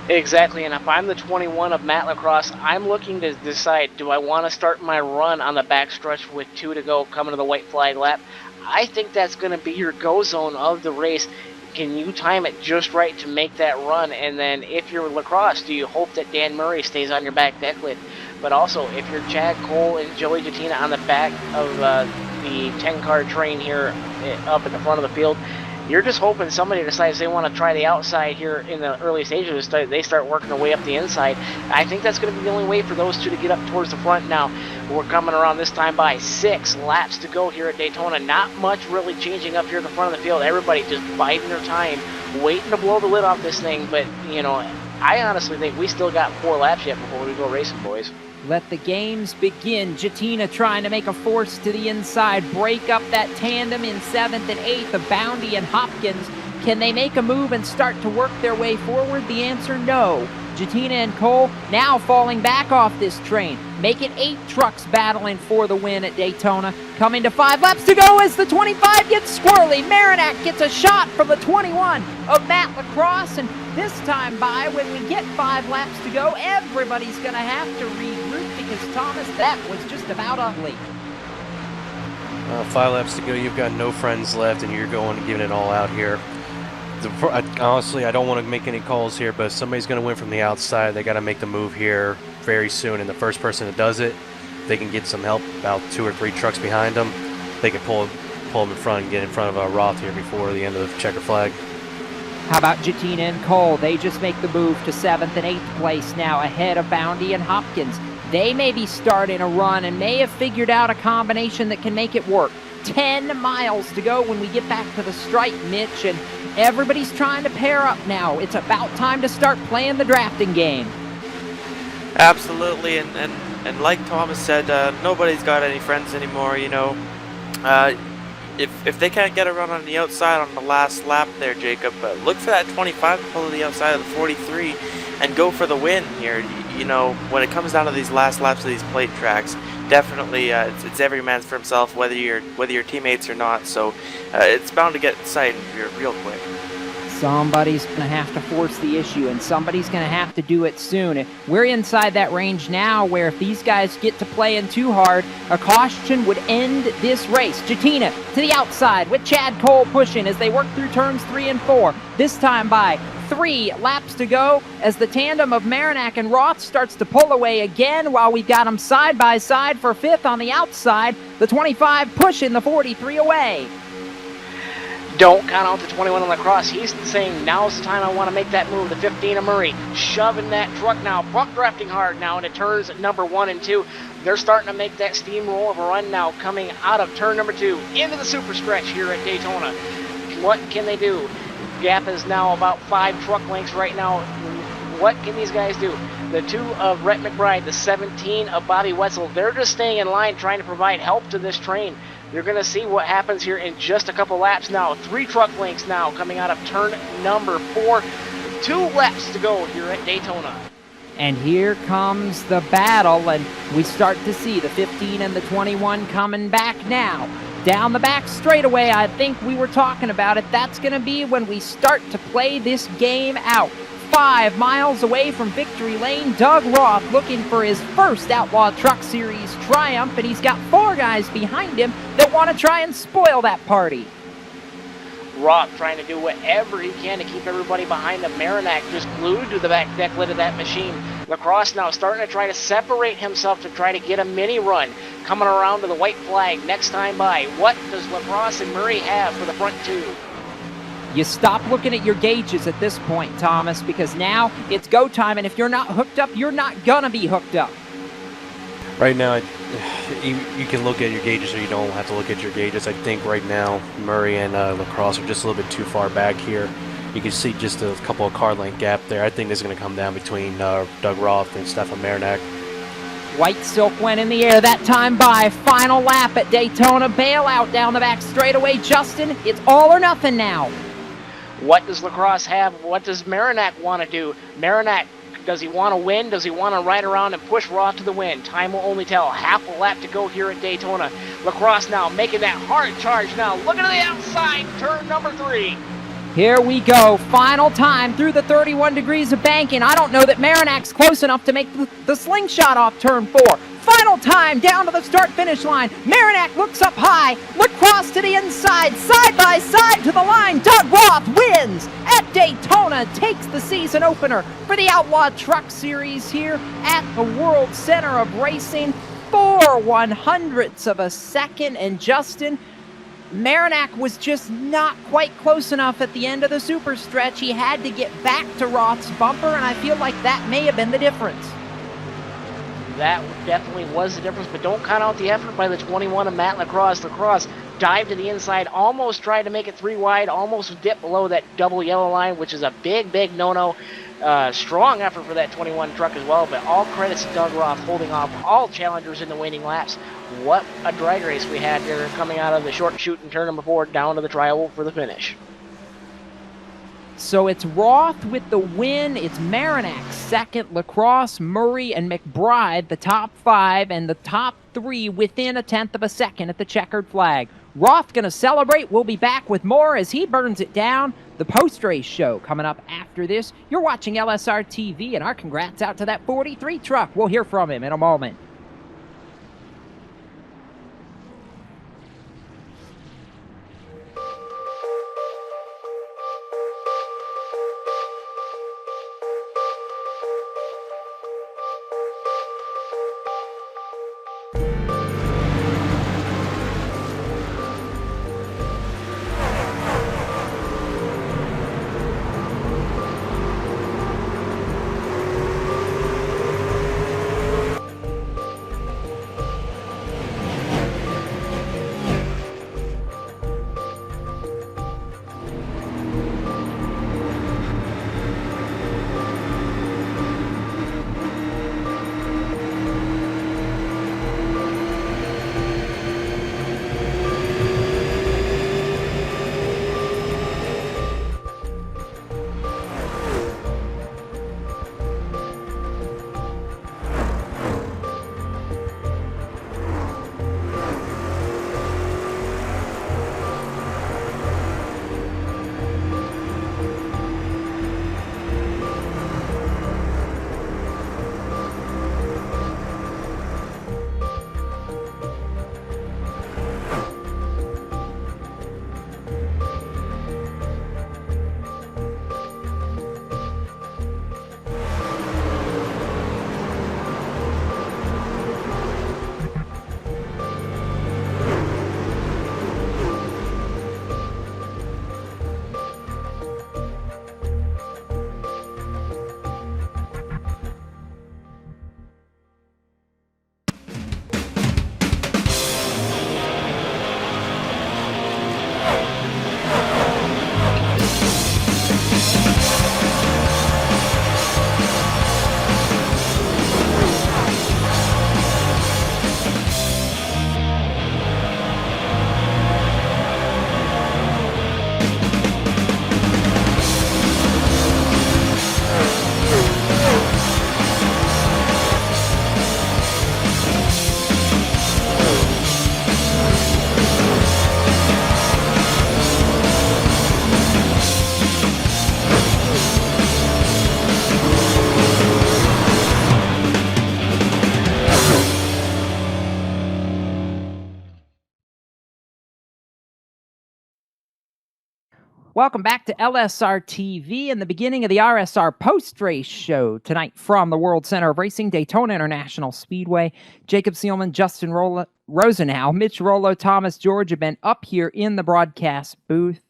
Exactly, and if I'm the 21 of Matt Lacrosse, I'm looking to decide, do I want to start my run on the backstretch with 2 to go coming to the white flag lap? I think that's going to be your go zone of the race. Can you time it just right to make that run? And then if you're Lacrosse, do you hope that Dan Murray stays on your back deck lid? But also, if you're Chad Cole and Joey Jattina on the back of the 10-car train here up at the front of the field, you're just hoping somebody decides they want to try the outside here in the early stages. They start working their way up the inside. I think that's going to be the only way for those 2 to get up towards the front. Now, we're coming around this time by 6 laps to go here at Daytona. Not much really changing up here at the front of the field. Everybody just biding their time, waiting to blow the lid off this thing. But, you know, I honestly think we still got 4 laps yet before we go racing, boys. Let the games begin. Jattina trying to make a force to the inside, break up that tandem in 7th and 8th of Bounty and Hopkins. Can they make a move and start to work their way forward? The answer, no. Jatina and Cole now falling back off this train. Make it 8 trucks battling for the win at Daytona. Coming to 5 laps to go as the 25 gets squirrely. Marinak gets a shot from the 21 of Matt Lacrosse, and this time by, when we get 5 laps to go, everybody's going to have to regroup because, Thomas, that was just about ugly. 5 laps to go, you've got no friends left, and you're going and giving it all out here. Honestly, I don't want to make any calls here, but if somebody's going to win from the outside, they got to make the move here very soon, and the first person that does it, they can get some help about 2 or 3 trucks behind them. They can pull them in front and get in front of Roth here before the end of the checker flag. How about Jatina and Cole? They just make the move to 7th and 8th place now, ahead of Boundy and Hopkins. They may be starting a run and may have figured out a combination that can make it work. 10 miles to go when we get back to the stripe, Mitch, and everybody's trying to pair up now. It's about time to start playing the drafting game. Absolutely, and like Thomas said, nobody's got any friends anymore, you know. If they can't get a run on the outside on the last lap there, Jacob, look for that 25 to pull to the outside of the 43 and go for the win here. You know, when it comes down to these last laps of these plate tracks, definitely it's every man's for himself, whether you're teammates or not. So it's bound to get exciting real quick. Somebody's going to have to force the issue, and somebody's going to have to do it soon. We're inside that range now where if these guys get to playing too hard, a caution would end this race. Jatina to the outside with Chad Cole pushing as they work through turns 3 and 4. This time by 3 laps to go as the tandem of Marinak and Roth starts to pull away again while we've got them side by side for 5th on the outside. The 25 pushing the 43 away. Don't count out the 21 on Lacrosse. He's saying, now's the time I want to make that move. The 15 of Murray shoving that truck now. Buck drafting hard now into turns number 1 and 2. They're starting to make that steamroll of a run now, coming out of turn number 2 into the super stretch here at Daytona. What can they do? Gap is now about 5 truck lengths right now. What can these guys do? The 2 of Rhett McBride, the 17 of Bobby Wetzel, they're just staying in line trying to provide help to this train. You're going to see what happens here in just a couple laps now. 3 truck lengths now coming out of turn number 4. 2 laps to go here at Daytona. And here comes the battle, and we start to see the 15 and the 21 coming back now. Down the back straightaway, I think we were talking about it. That's going to be when we start to play this game out. 5 miles away from victory lane, Doug Roth looking for his first Outlaw Truck Series triumph, and he's got 4 guys behind him that want to try and spoil that party. Roth trying to do whatever he can to keep everybody behind him. Marinak just glued to the back deck lid of that machine. Lacrosse now starting to try to separate himself to try to get a mini run. Coming around to the white flag next time by. What does Lacrosse and Murray have for the front 2? You stop looking at your gauges at this point, Thomas, because now it's go time, and if you're not hooked up, you're not gonna be hooked up. Right now, you can look at your gauges or you don't have to look at your gauges. I think right now Murray and Lacrosse are just a little bit too far back here. You can see just a couple of car length gap there. I think this is going to come down between Doug Roth and Stefan Marinak. White Silk went in the air that time by. Final lap at Daytona. Bailout down the back straightaway. Justin, it's all or nothing now. What does Lacrosse have? What does Marinak want to do? Marinak, does he want to win? Does he want to ride around and push Roth to the win? Time will only tell. Half a lap to go here at Daytona. Lacrosse now making that hard charge now. Looking to the outside, turn number 3. Here we go. Final time through the 31 degrees of banking. I don't know that Marinak's close enough to make the slingshot off turn 4. Final time down to the start-finish line. Marinak looks up high. Lacrosse to the inside. Side by side to the line. Doug Roth wins at Daytona. Takes the season opener for the Outlaw Truck Series here at the World Center of Racing. 4/100ths of a second. And Justin, Marinak was just not quite close enough at the end of the super stretch. He had to get back to Roth's bumper, and I feel like that may have been the difference. That definitely was the difference, but don't count out the effort by the 21 of Matt Lacrosse. Lacrosse dived to the inside, almost tried to make it 3 wide, almost dipped below that double yellow line, which is a big, big no-no. Strong effort for that 21 truck as well, but all credits to Doug Roth holding off all challengers in the waning laps. What a drag race we had here coming out of the short shoot and turn number 4 down to the trial for the finish. So it's Roth with the win. It's Marinac second, Lacrosse, Murray, and McBride the top 5, and the top 3 within a tenth of a second at the checkered flag. Roth going to celebrate. We'll be back with more as he burns it down. The post-race show coming up after this. You're watching LSR TV, and our congrats out to that 43 truck. We'll hear from him in a moment. Welcome back to LSR TV and the beginning of the RSR post-race show tonight from the World Center of Racing, Daytona International Speedway. Jacob Seelman, Justin Rosenau, Mitch Rollo, Thomas George have been up here in the broadcast booth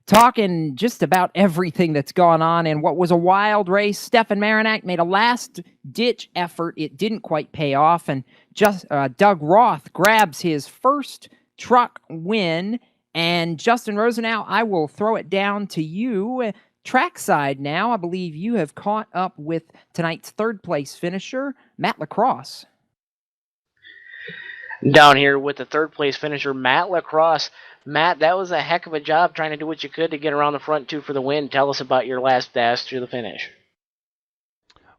talking just about everything that's gone on in what was a wild race. Stefan Marinac made a last-ditch effort. It didn't quite pay off, and Doug Roth grabs his first truck win. And Justin Rosenau, I will throw it down to you. Trackside now, I believe you have caught up with tonight's third-place finisher, Matt Lacrosse. Down here with the third-place finisher, Matt Lacrosse. Matt, that was a heck of a job trying to do what you could to get around the front two for the win. Tell us about your last dash through the finish.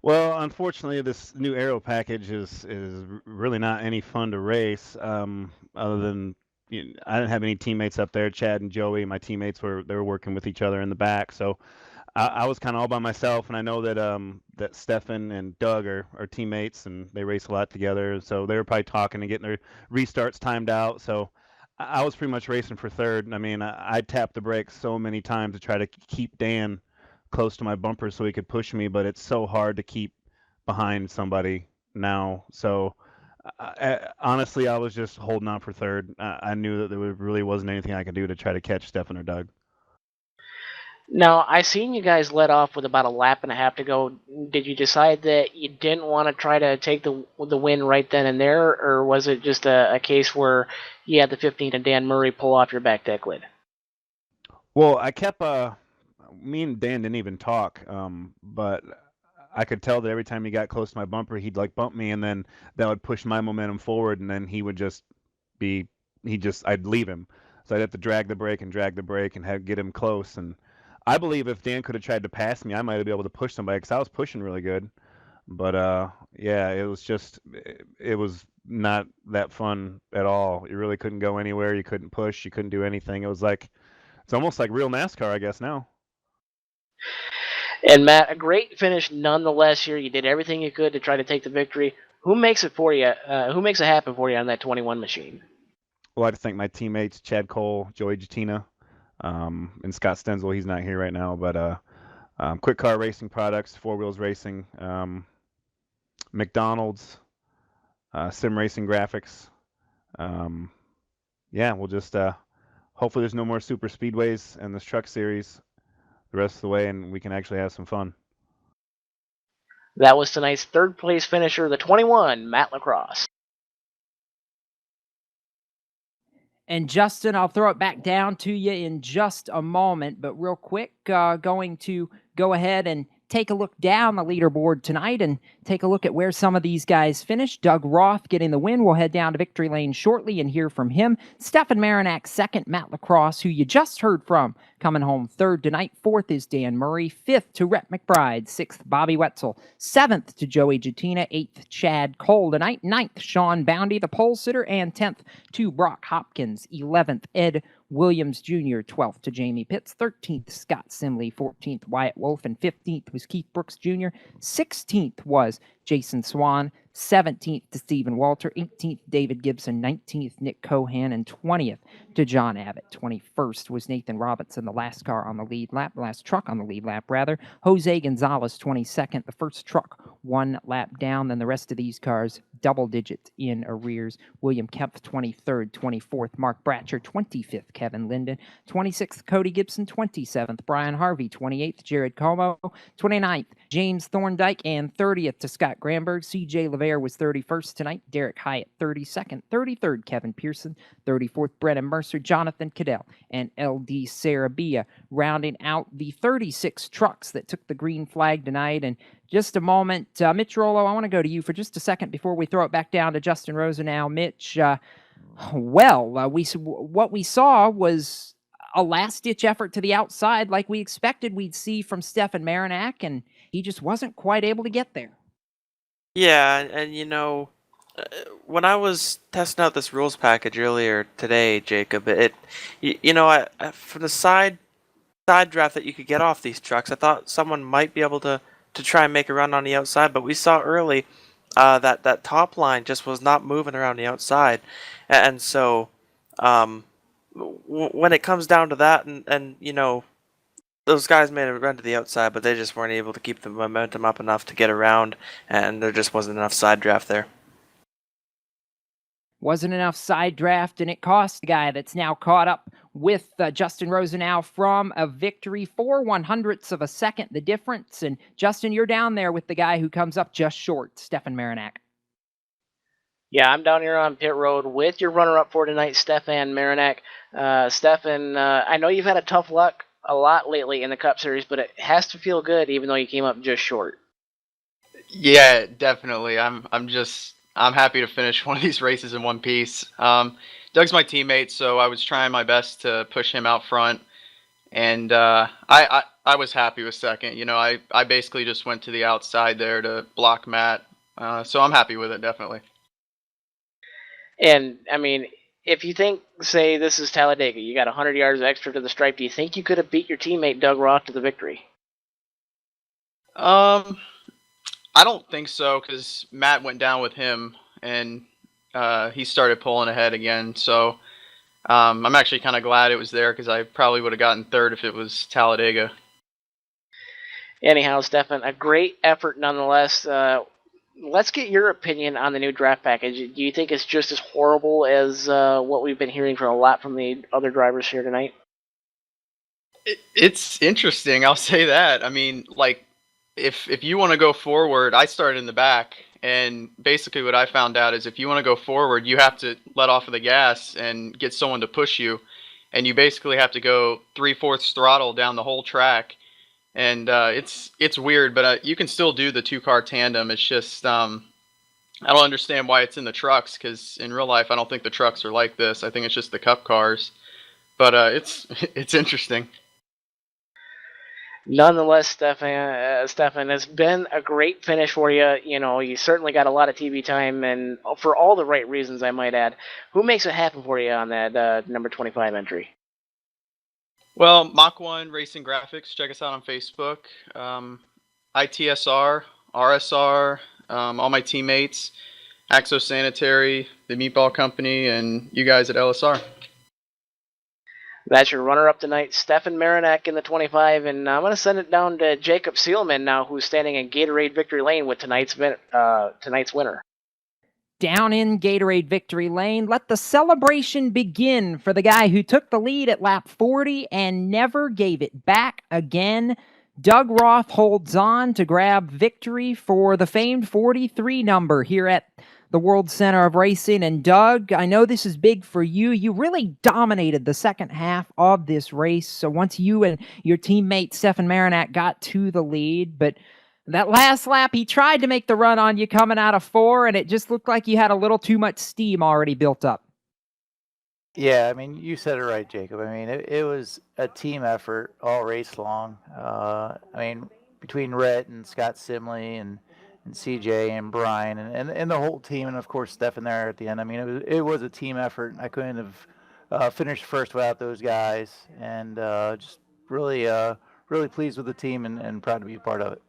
Well, unfortunately, this new aero package is really not any fun to race. Other than I didn't have any teammates up there. Chad and Joey, my teammates, were working with each other in the back, so I was kind of all by myself. And I know that Stefan and Doug are teammates, and they race a lot together. So they were probably talking and getting their restarts timed out. So I was pretty much racing for third. I mean, I tapped the brakes so many times to try to keep Dan close to my bumper so he could push me, but it's so hard to keep behind somebody now. So honestly, I was just holding on for third. I knew that there really wasn't anything I could do to try to catch Stefan or Doug. Now, I seen you guys let off with about a lap and a half to go. Did you decide that you didn't want to try to take the win right then and there, or was it just a case where you had the 15 and Dan Murray pull off your back deck lid? Well, I kept me and Dan didn't even talk, but I could tell that every time he got close to my bumper, he'd like bump me, and then that would push my momentum forward, and then he would just I'd leave him. So I'd have to drag the brake and get him close. And I believe if Dan could have tried to pass me, I might have been able to push somebody because I was pushing really good. But yeah, it was not that fun at all. You really couldn't go anywhere. You couldn't push. You couldn't do anything. It's almost like real NASCAR, I guess now. And Matt, a great finish nonetheless here. You did everything you could to try to take the victory. Who makes it for you? Who makes it happen for you on that 21 machine? Well, I'd like to thank my teammates, Chad Cole, Joey Jatina, and Scott Stenzel. He's not here right now, but Quick Car Racing Products, Four Wheels Racing, McDonald's, Sim Racing Graphics. Yeah, we'll just hopefully there's no more super speedways in this truck series the rest of the way, and we can actually have some fun. That was tonight's third place finisher, the 21, Matt Lacrosse. And Justin, I'll throw it back down to you in just a moment, but real quick, going to go ahead and take a look down the leaderboard tonight and take a look at where some of these guys finished. Doug Roth getting the win. We'll head down to victory lane shortly and hear from him. Stefan Marinac second. Matt Lacrosse, who you just heard from, coming home third tonight. Fourth is Dan Murray. Fifth to Rhett McBride. Sixth, Bobby Wetzel. Seventh to Joey Jatina. Eighth, Chad Cole tonight. Ninth, Sean Boundy, the pole sitter. And 10th to Brock Hopkins. 11th, Ed Williams Jr., 12th to Jamie Pitts, 13th, Scott Simley, 14th, Wyatt Wolf, and 15th was Keith Brooks Jr., 16th was Jason Swan, 17th to Stephen Walter, 18th, David Gibson, 19th, Nick Cohan, and 20th to John Abbott. 21st was Nathan Robinson, the last truck on the lead lap, Jose Gonzalez, 22nd, the first truck 1 lap down, then the rest of these cars double digit in arrears. William Kempf, 23rd, 24th, Mark Bratcher, 25th, Kevin Linden, 26th, Cody Gibson, 27th, Brian Harvey, 28th, Jared Como, 29th, James Thorndike, and 30th to Scott Gramberg. CJ LeVere was 31st tonight, Derek Hyatt, 32nd, 33rd, Kevin Pearson, 34th, Brennan Mercer, Jonathan Cadell, and LD Sarabia, rounding out the 36 trucks that took the green flag tonight. And just a moment, Mitch Rollo, I want to go to you for just a second before we throw it back down to Justin Rosenau. Mitch, what we saw was a last-ditch effort to the outside like we expected we'd see from Stefan Marinac, and he just wasn't quite able to get there. Yeah, and when I was testing out this rules package earlier today, Jacob, from the side draft that you could get off these trucks, I thought someone might be able to try and make a run on the outside, but we saw early that top line just was not moving around the outside, and so when it comes down to that, and those guys made a run to the outside, but they just weren't able to keep the momentum up enough to get around, and there just wasn't enough side draft there. Wasn't enough side draft, and it cost the guy that's now caught up with Justin Rosenau from a victory, 4/100ths of a second, the difference. And Justin, you're down there with the guy who comes up just short, Stefan Marinac. Yeah, I'm down here on pit road with your runner-up for tonight, Stefan Marinac. Stefan, I know you've had a tough luck a lot lately in the Cup Series, but it has to feel good, even though you came up just short. Yeah, definitely. I'm happy to finish one of these races in one piece. Doug's my teammate, so I was trying my best to push him out front, and I was happy with second. I basically just went to the outside there to block Matt, so I'm happy with it, definitely. And, I mean, if you think, say, this is Talladega, you got 100 yards extra to the stripe, do you think you could have beat your teammate Doug Roth to the victory? I don't think so, because Matt went down with him, and he started pulling ahead again. So I'm actually kind of glad it was there, because I probably would have gotten third if it was Talladega. Anyhow, Stefan, a great effort nonetheless. Let's get your opinion on the new draft package. Do you think it's just as horrible as what we've been hearing from a lot from the other drivers here tonight? It's interesting, I'll say that. I mean, like, if you want to go forward, I started in the back, and basically what I found out is if you want to go forward, you have to let off of the gas and get someone to push you, and you basically have to go 3/4 throttle down the whole track, and it's weird, but you can still do the 2-car tandem. It's just I don't understand why it's in the trucks, because in real life I don't think the trucks are like this. I think it's just the Cup cars, but it's interesting. Nonetheless, Stefan, it's been a great finish for you. You know, you certainly got a lot of TV time, and for all the right reasons, I might add. Who makes it happen for you on that number 25 entry? Well, Mach 1 Racing Graphics. Check us out on Facebook. ITSR, RSR, all my teammates, Axo Sanitary, the Meatball Company, and you guys at LSR. That's your runner-up tonight, Stefan Marinak in the 25, and I'm going to send it down to Jacob Seelman now, who's standing in Gatorade Victory Lane with tonight's winner. Down in Gatorade Victory Lane, let the celebration begin for the guy who took the lead at lap 40 and never gave it back again. Doug Roth holds on to grab victory for the famed 43 number here at the World Center of Racing. And Doug, I know this is big for you. You really dominated the second half of this race. So once you and your teammate Stefan Marinak got to the lead, but that last lap, he tried to make the run on you coming out of 4, and it just looked like you had a little too much steam already built up. Yeah, I mean, you said it right, Jacob. I mean, it was a team effort all race long. I mean, between Rhett and Scott Simley and CJ and Brian and the whole team, and of course Stefan there at the end. I mean, it was a team effort. I couldn't have finished first without those guys, and just really pleased with the team and proud to be a part of it.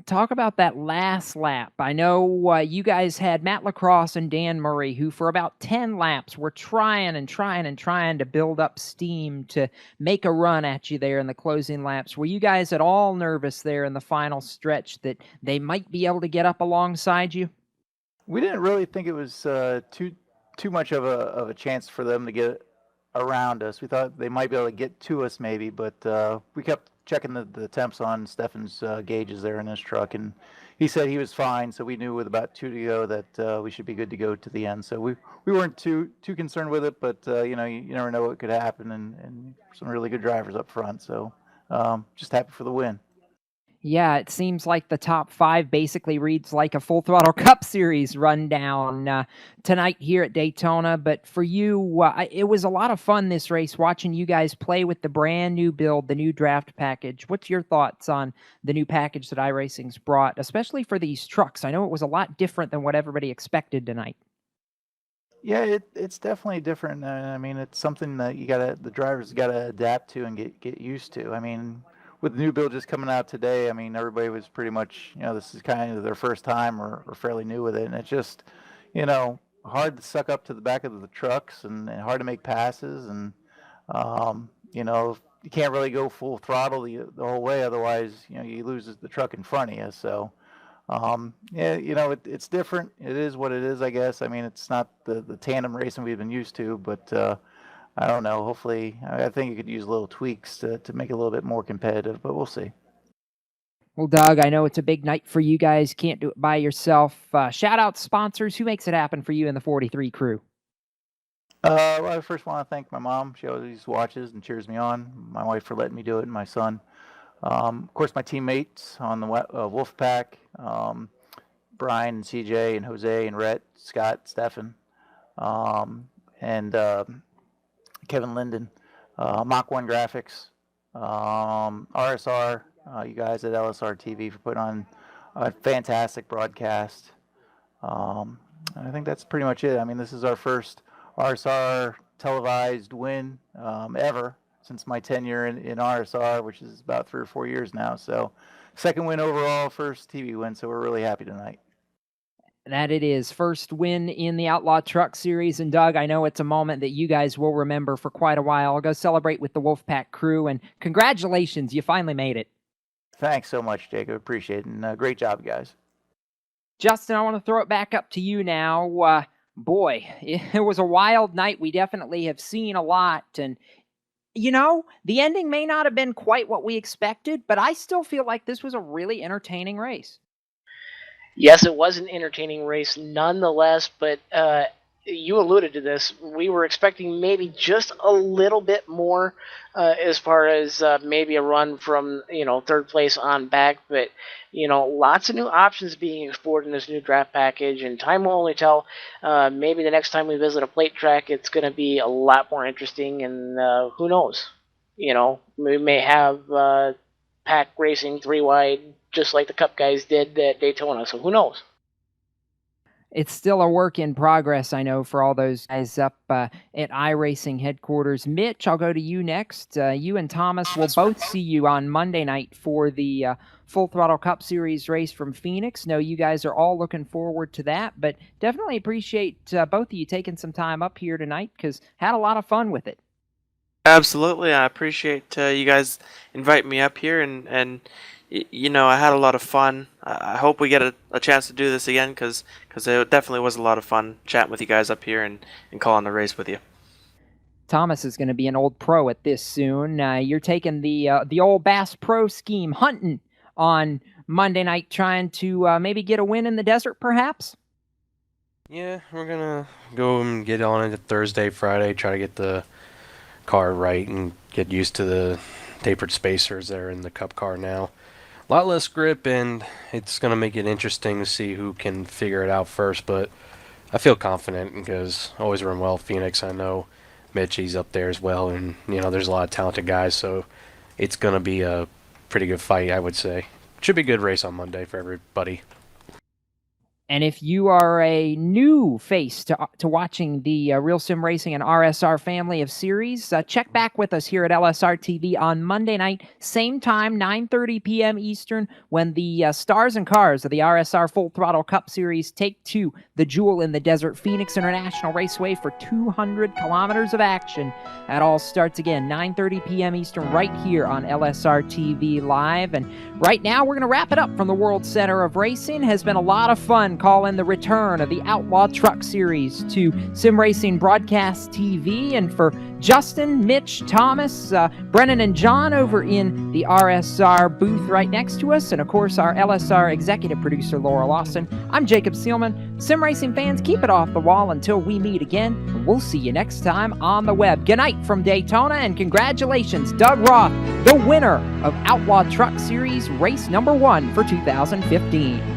Talk about that last lap. I know you guys had Matt Lacrosse and Dan Murray, who for about 10 laps were trying to build up steam to make a run at you there in the closing laps. Were you guys at all nervous there in the final stretch that they might be able to get up alongside you? We didn't really think it was too much of a chance for them to get around us. We thought they might be able to get to us maybe, but we kept checking the temps on Stefan's gauges there in his truck, and he said he was fine. So we knew with about 2 to go that we should be good to go to the end. So we weren't too concerned with it, but you know, you never know what could happen, and some really good drivers up front. So just happy for the win. Yeah, it seems like the top 5 basically reads like a Full Throttle Cup Series rundown tonight here at Daytona. But for you, it was a lot of fun this race, watching you guys play with the brand new build, the new draft package. What's your thoughts on the new package that iRacing's brought, especially for these trucks? I know it was a lot different than what everybody expected tonight. Yeah, it's definitely different. I mean, it's something that the drivers gotta adapt to and get used to. I mean, with the new build just coming out today, I mean, everybody was pretty much, you know, this is kind of their first time or fairly new with it. And it's just, you know, hard to suck up to the back of the trucks and hard to make passes. And, you know, you can't really go full throttle the whole way. Otherwise, you know, you lose the truck in front of you. So, yeah, you know, it's different. It is what it is, I guess. I mean, it's not the tandem racing we've been used to, but I don't know. Hopefully, I think you could use little tweaks to make it a little bit more competitive, but we'll see. Well, Doug, I know it's a big night for you guys. Can't do it by yourself. Shout out sponsors. Who makes it happen for you and the 43 crew? Well, I first want to thank my mom. She always watches and cheers me on. My wife for letting me do it, and my son. Of course, my teammates on the Wolfpack, Brian and CJ and Jose and Rhett, Scott, Stefan, and Kevin Linden, Mach 1 Graphics, RSR, you guys at LSRTV for putting on a fantastic broadcast. I think that's pretty much it. I mean, this is our first RSR televised win ever since my tenure in RSR, which is about 3 or 4 years now. So, second win overall, first TV win. So we're really happy tonight. That it is. First win in the Outlaw Truck Series. And Doug, I know it's a moment that you guys will remember for quite a while. I'll go celebrate with the Wolfpack crew, and congratulations, you finally made it. Thanks so much, Jacob. Appreciate it. And great job, guys. Justin, I want to throw it back up to you now. Boy, it was a wild night. We definitely have seen a lot. And, you know, the ending may not have been quite what we expected, but I still feel like this was a really entertaining race. Yes, it was an entertaining race nonetheless, but you alluded to this. We were expecting maybe just a little bit more as far as maybe a run from, you know, third place on back, but, you know, lots of new options being explored in this new draft package, and time will only tell. Maybe the next time we visit a plate track, it's going to be a lot more interesting, and who knows? We may have pack racing 3-wide just like the Cup guys did at Daytona. So who knows? It's still a work in progress, I know, for all those guys up at iRacing headquarters. Mitch, I'll go to you next. You and Thomas will both see you on Monday night for the Full Throttle Cup Series race from Phoenix. Know you guys are all looking forward to that, but definitely appreciate both of you taking some time up here tonight because had a lot of fun with it. Absolutely, I appreciate you guys inviting me up here, and I had a lot of fun. I hope we get a chance to do this again because it definitely was a lot of fun chatting with you guys up here and calling the race with you. Thomas is going to be an old pro at this soon. You're taking the old Bass Pro scheme, hunting on Monday night, trying to maybe get a win in the desert, perhaps? Yeah, we're going to go and get on it Thursday, Friday, try to get the car right and get used to the tapered spacers that are in the Cup car now. A lot less grip, and it's going to make it interesting to see who can figure it out first, but I feel confident because I always run well at Phoenix. I know Mitch, he's up there as well, and there's a lot of talented guys, so it's going to be a pretty good fight, I would say. Should be a good race on Monday for everybody. And if you are a new face to watching the Real Sim Racing and RSR family of series, check back with us here at LSRTV on Monday night, same time, 9:30 p.m. Eastern, when the stars and cars of the RSR Full Throttle Cup Series take to the Jewel in the Desert Phoenix International Raceway for 200 kilometers of action. That all starts again, 9:30 p.m. Eastern, right here on LSRTV Live. And right now, we're going to wrap it up from the World Center of Racing. Has been a lot of fun calling the return of the Outlaw Truck Series to Sim Racing Broadcast TV. And for Justin, Mitch, Thomas, Brennan, and John over in the RSR booth right next to us, and of course our LSR executive producer Laura Lawson, I'm Jacob Seelman. Sim Racing fans, keep it off the wall until we meet again, and we'll see you next time on the web. Good night from Daytona, and congratulations, Doug Roth, the winner of Outlaw Truck Series race number 1 for 2015.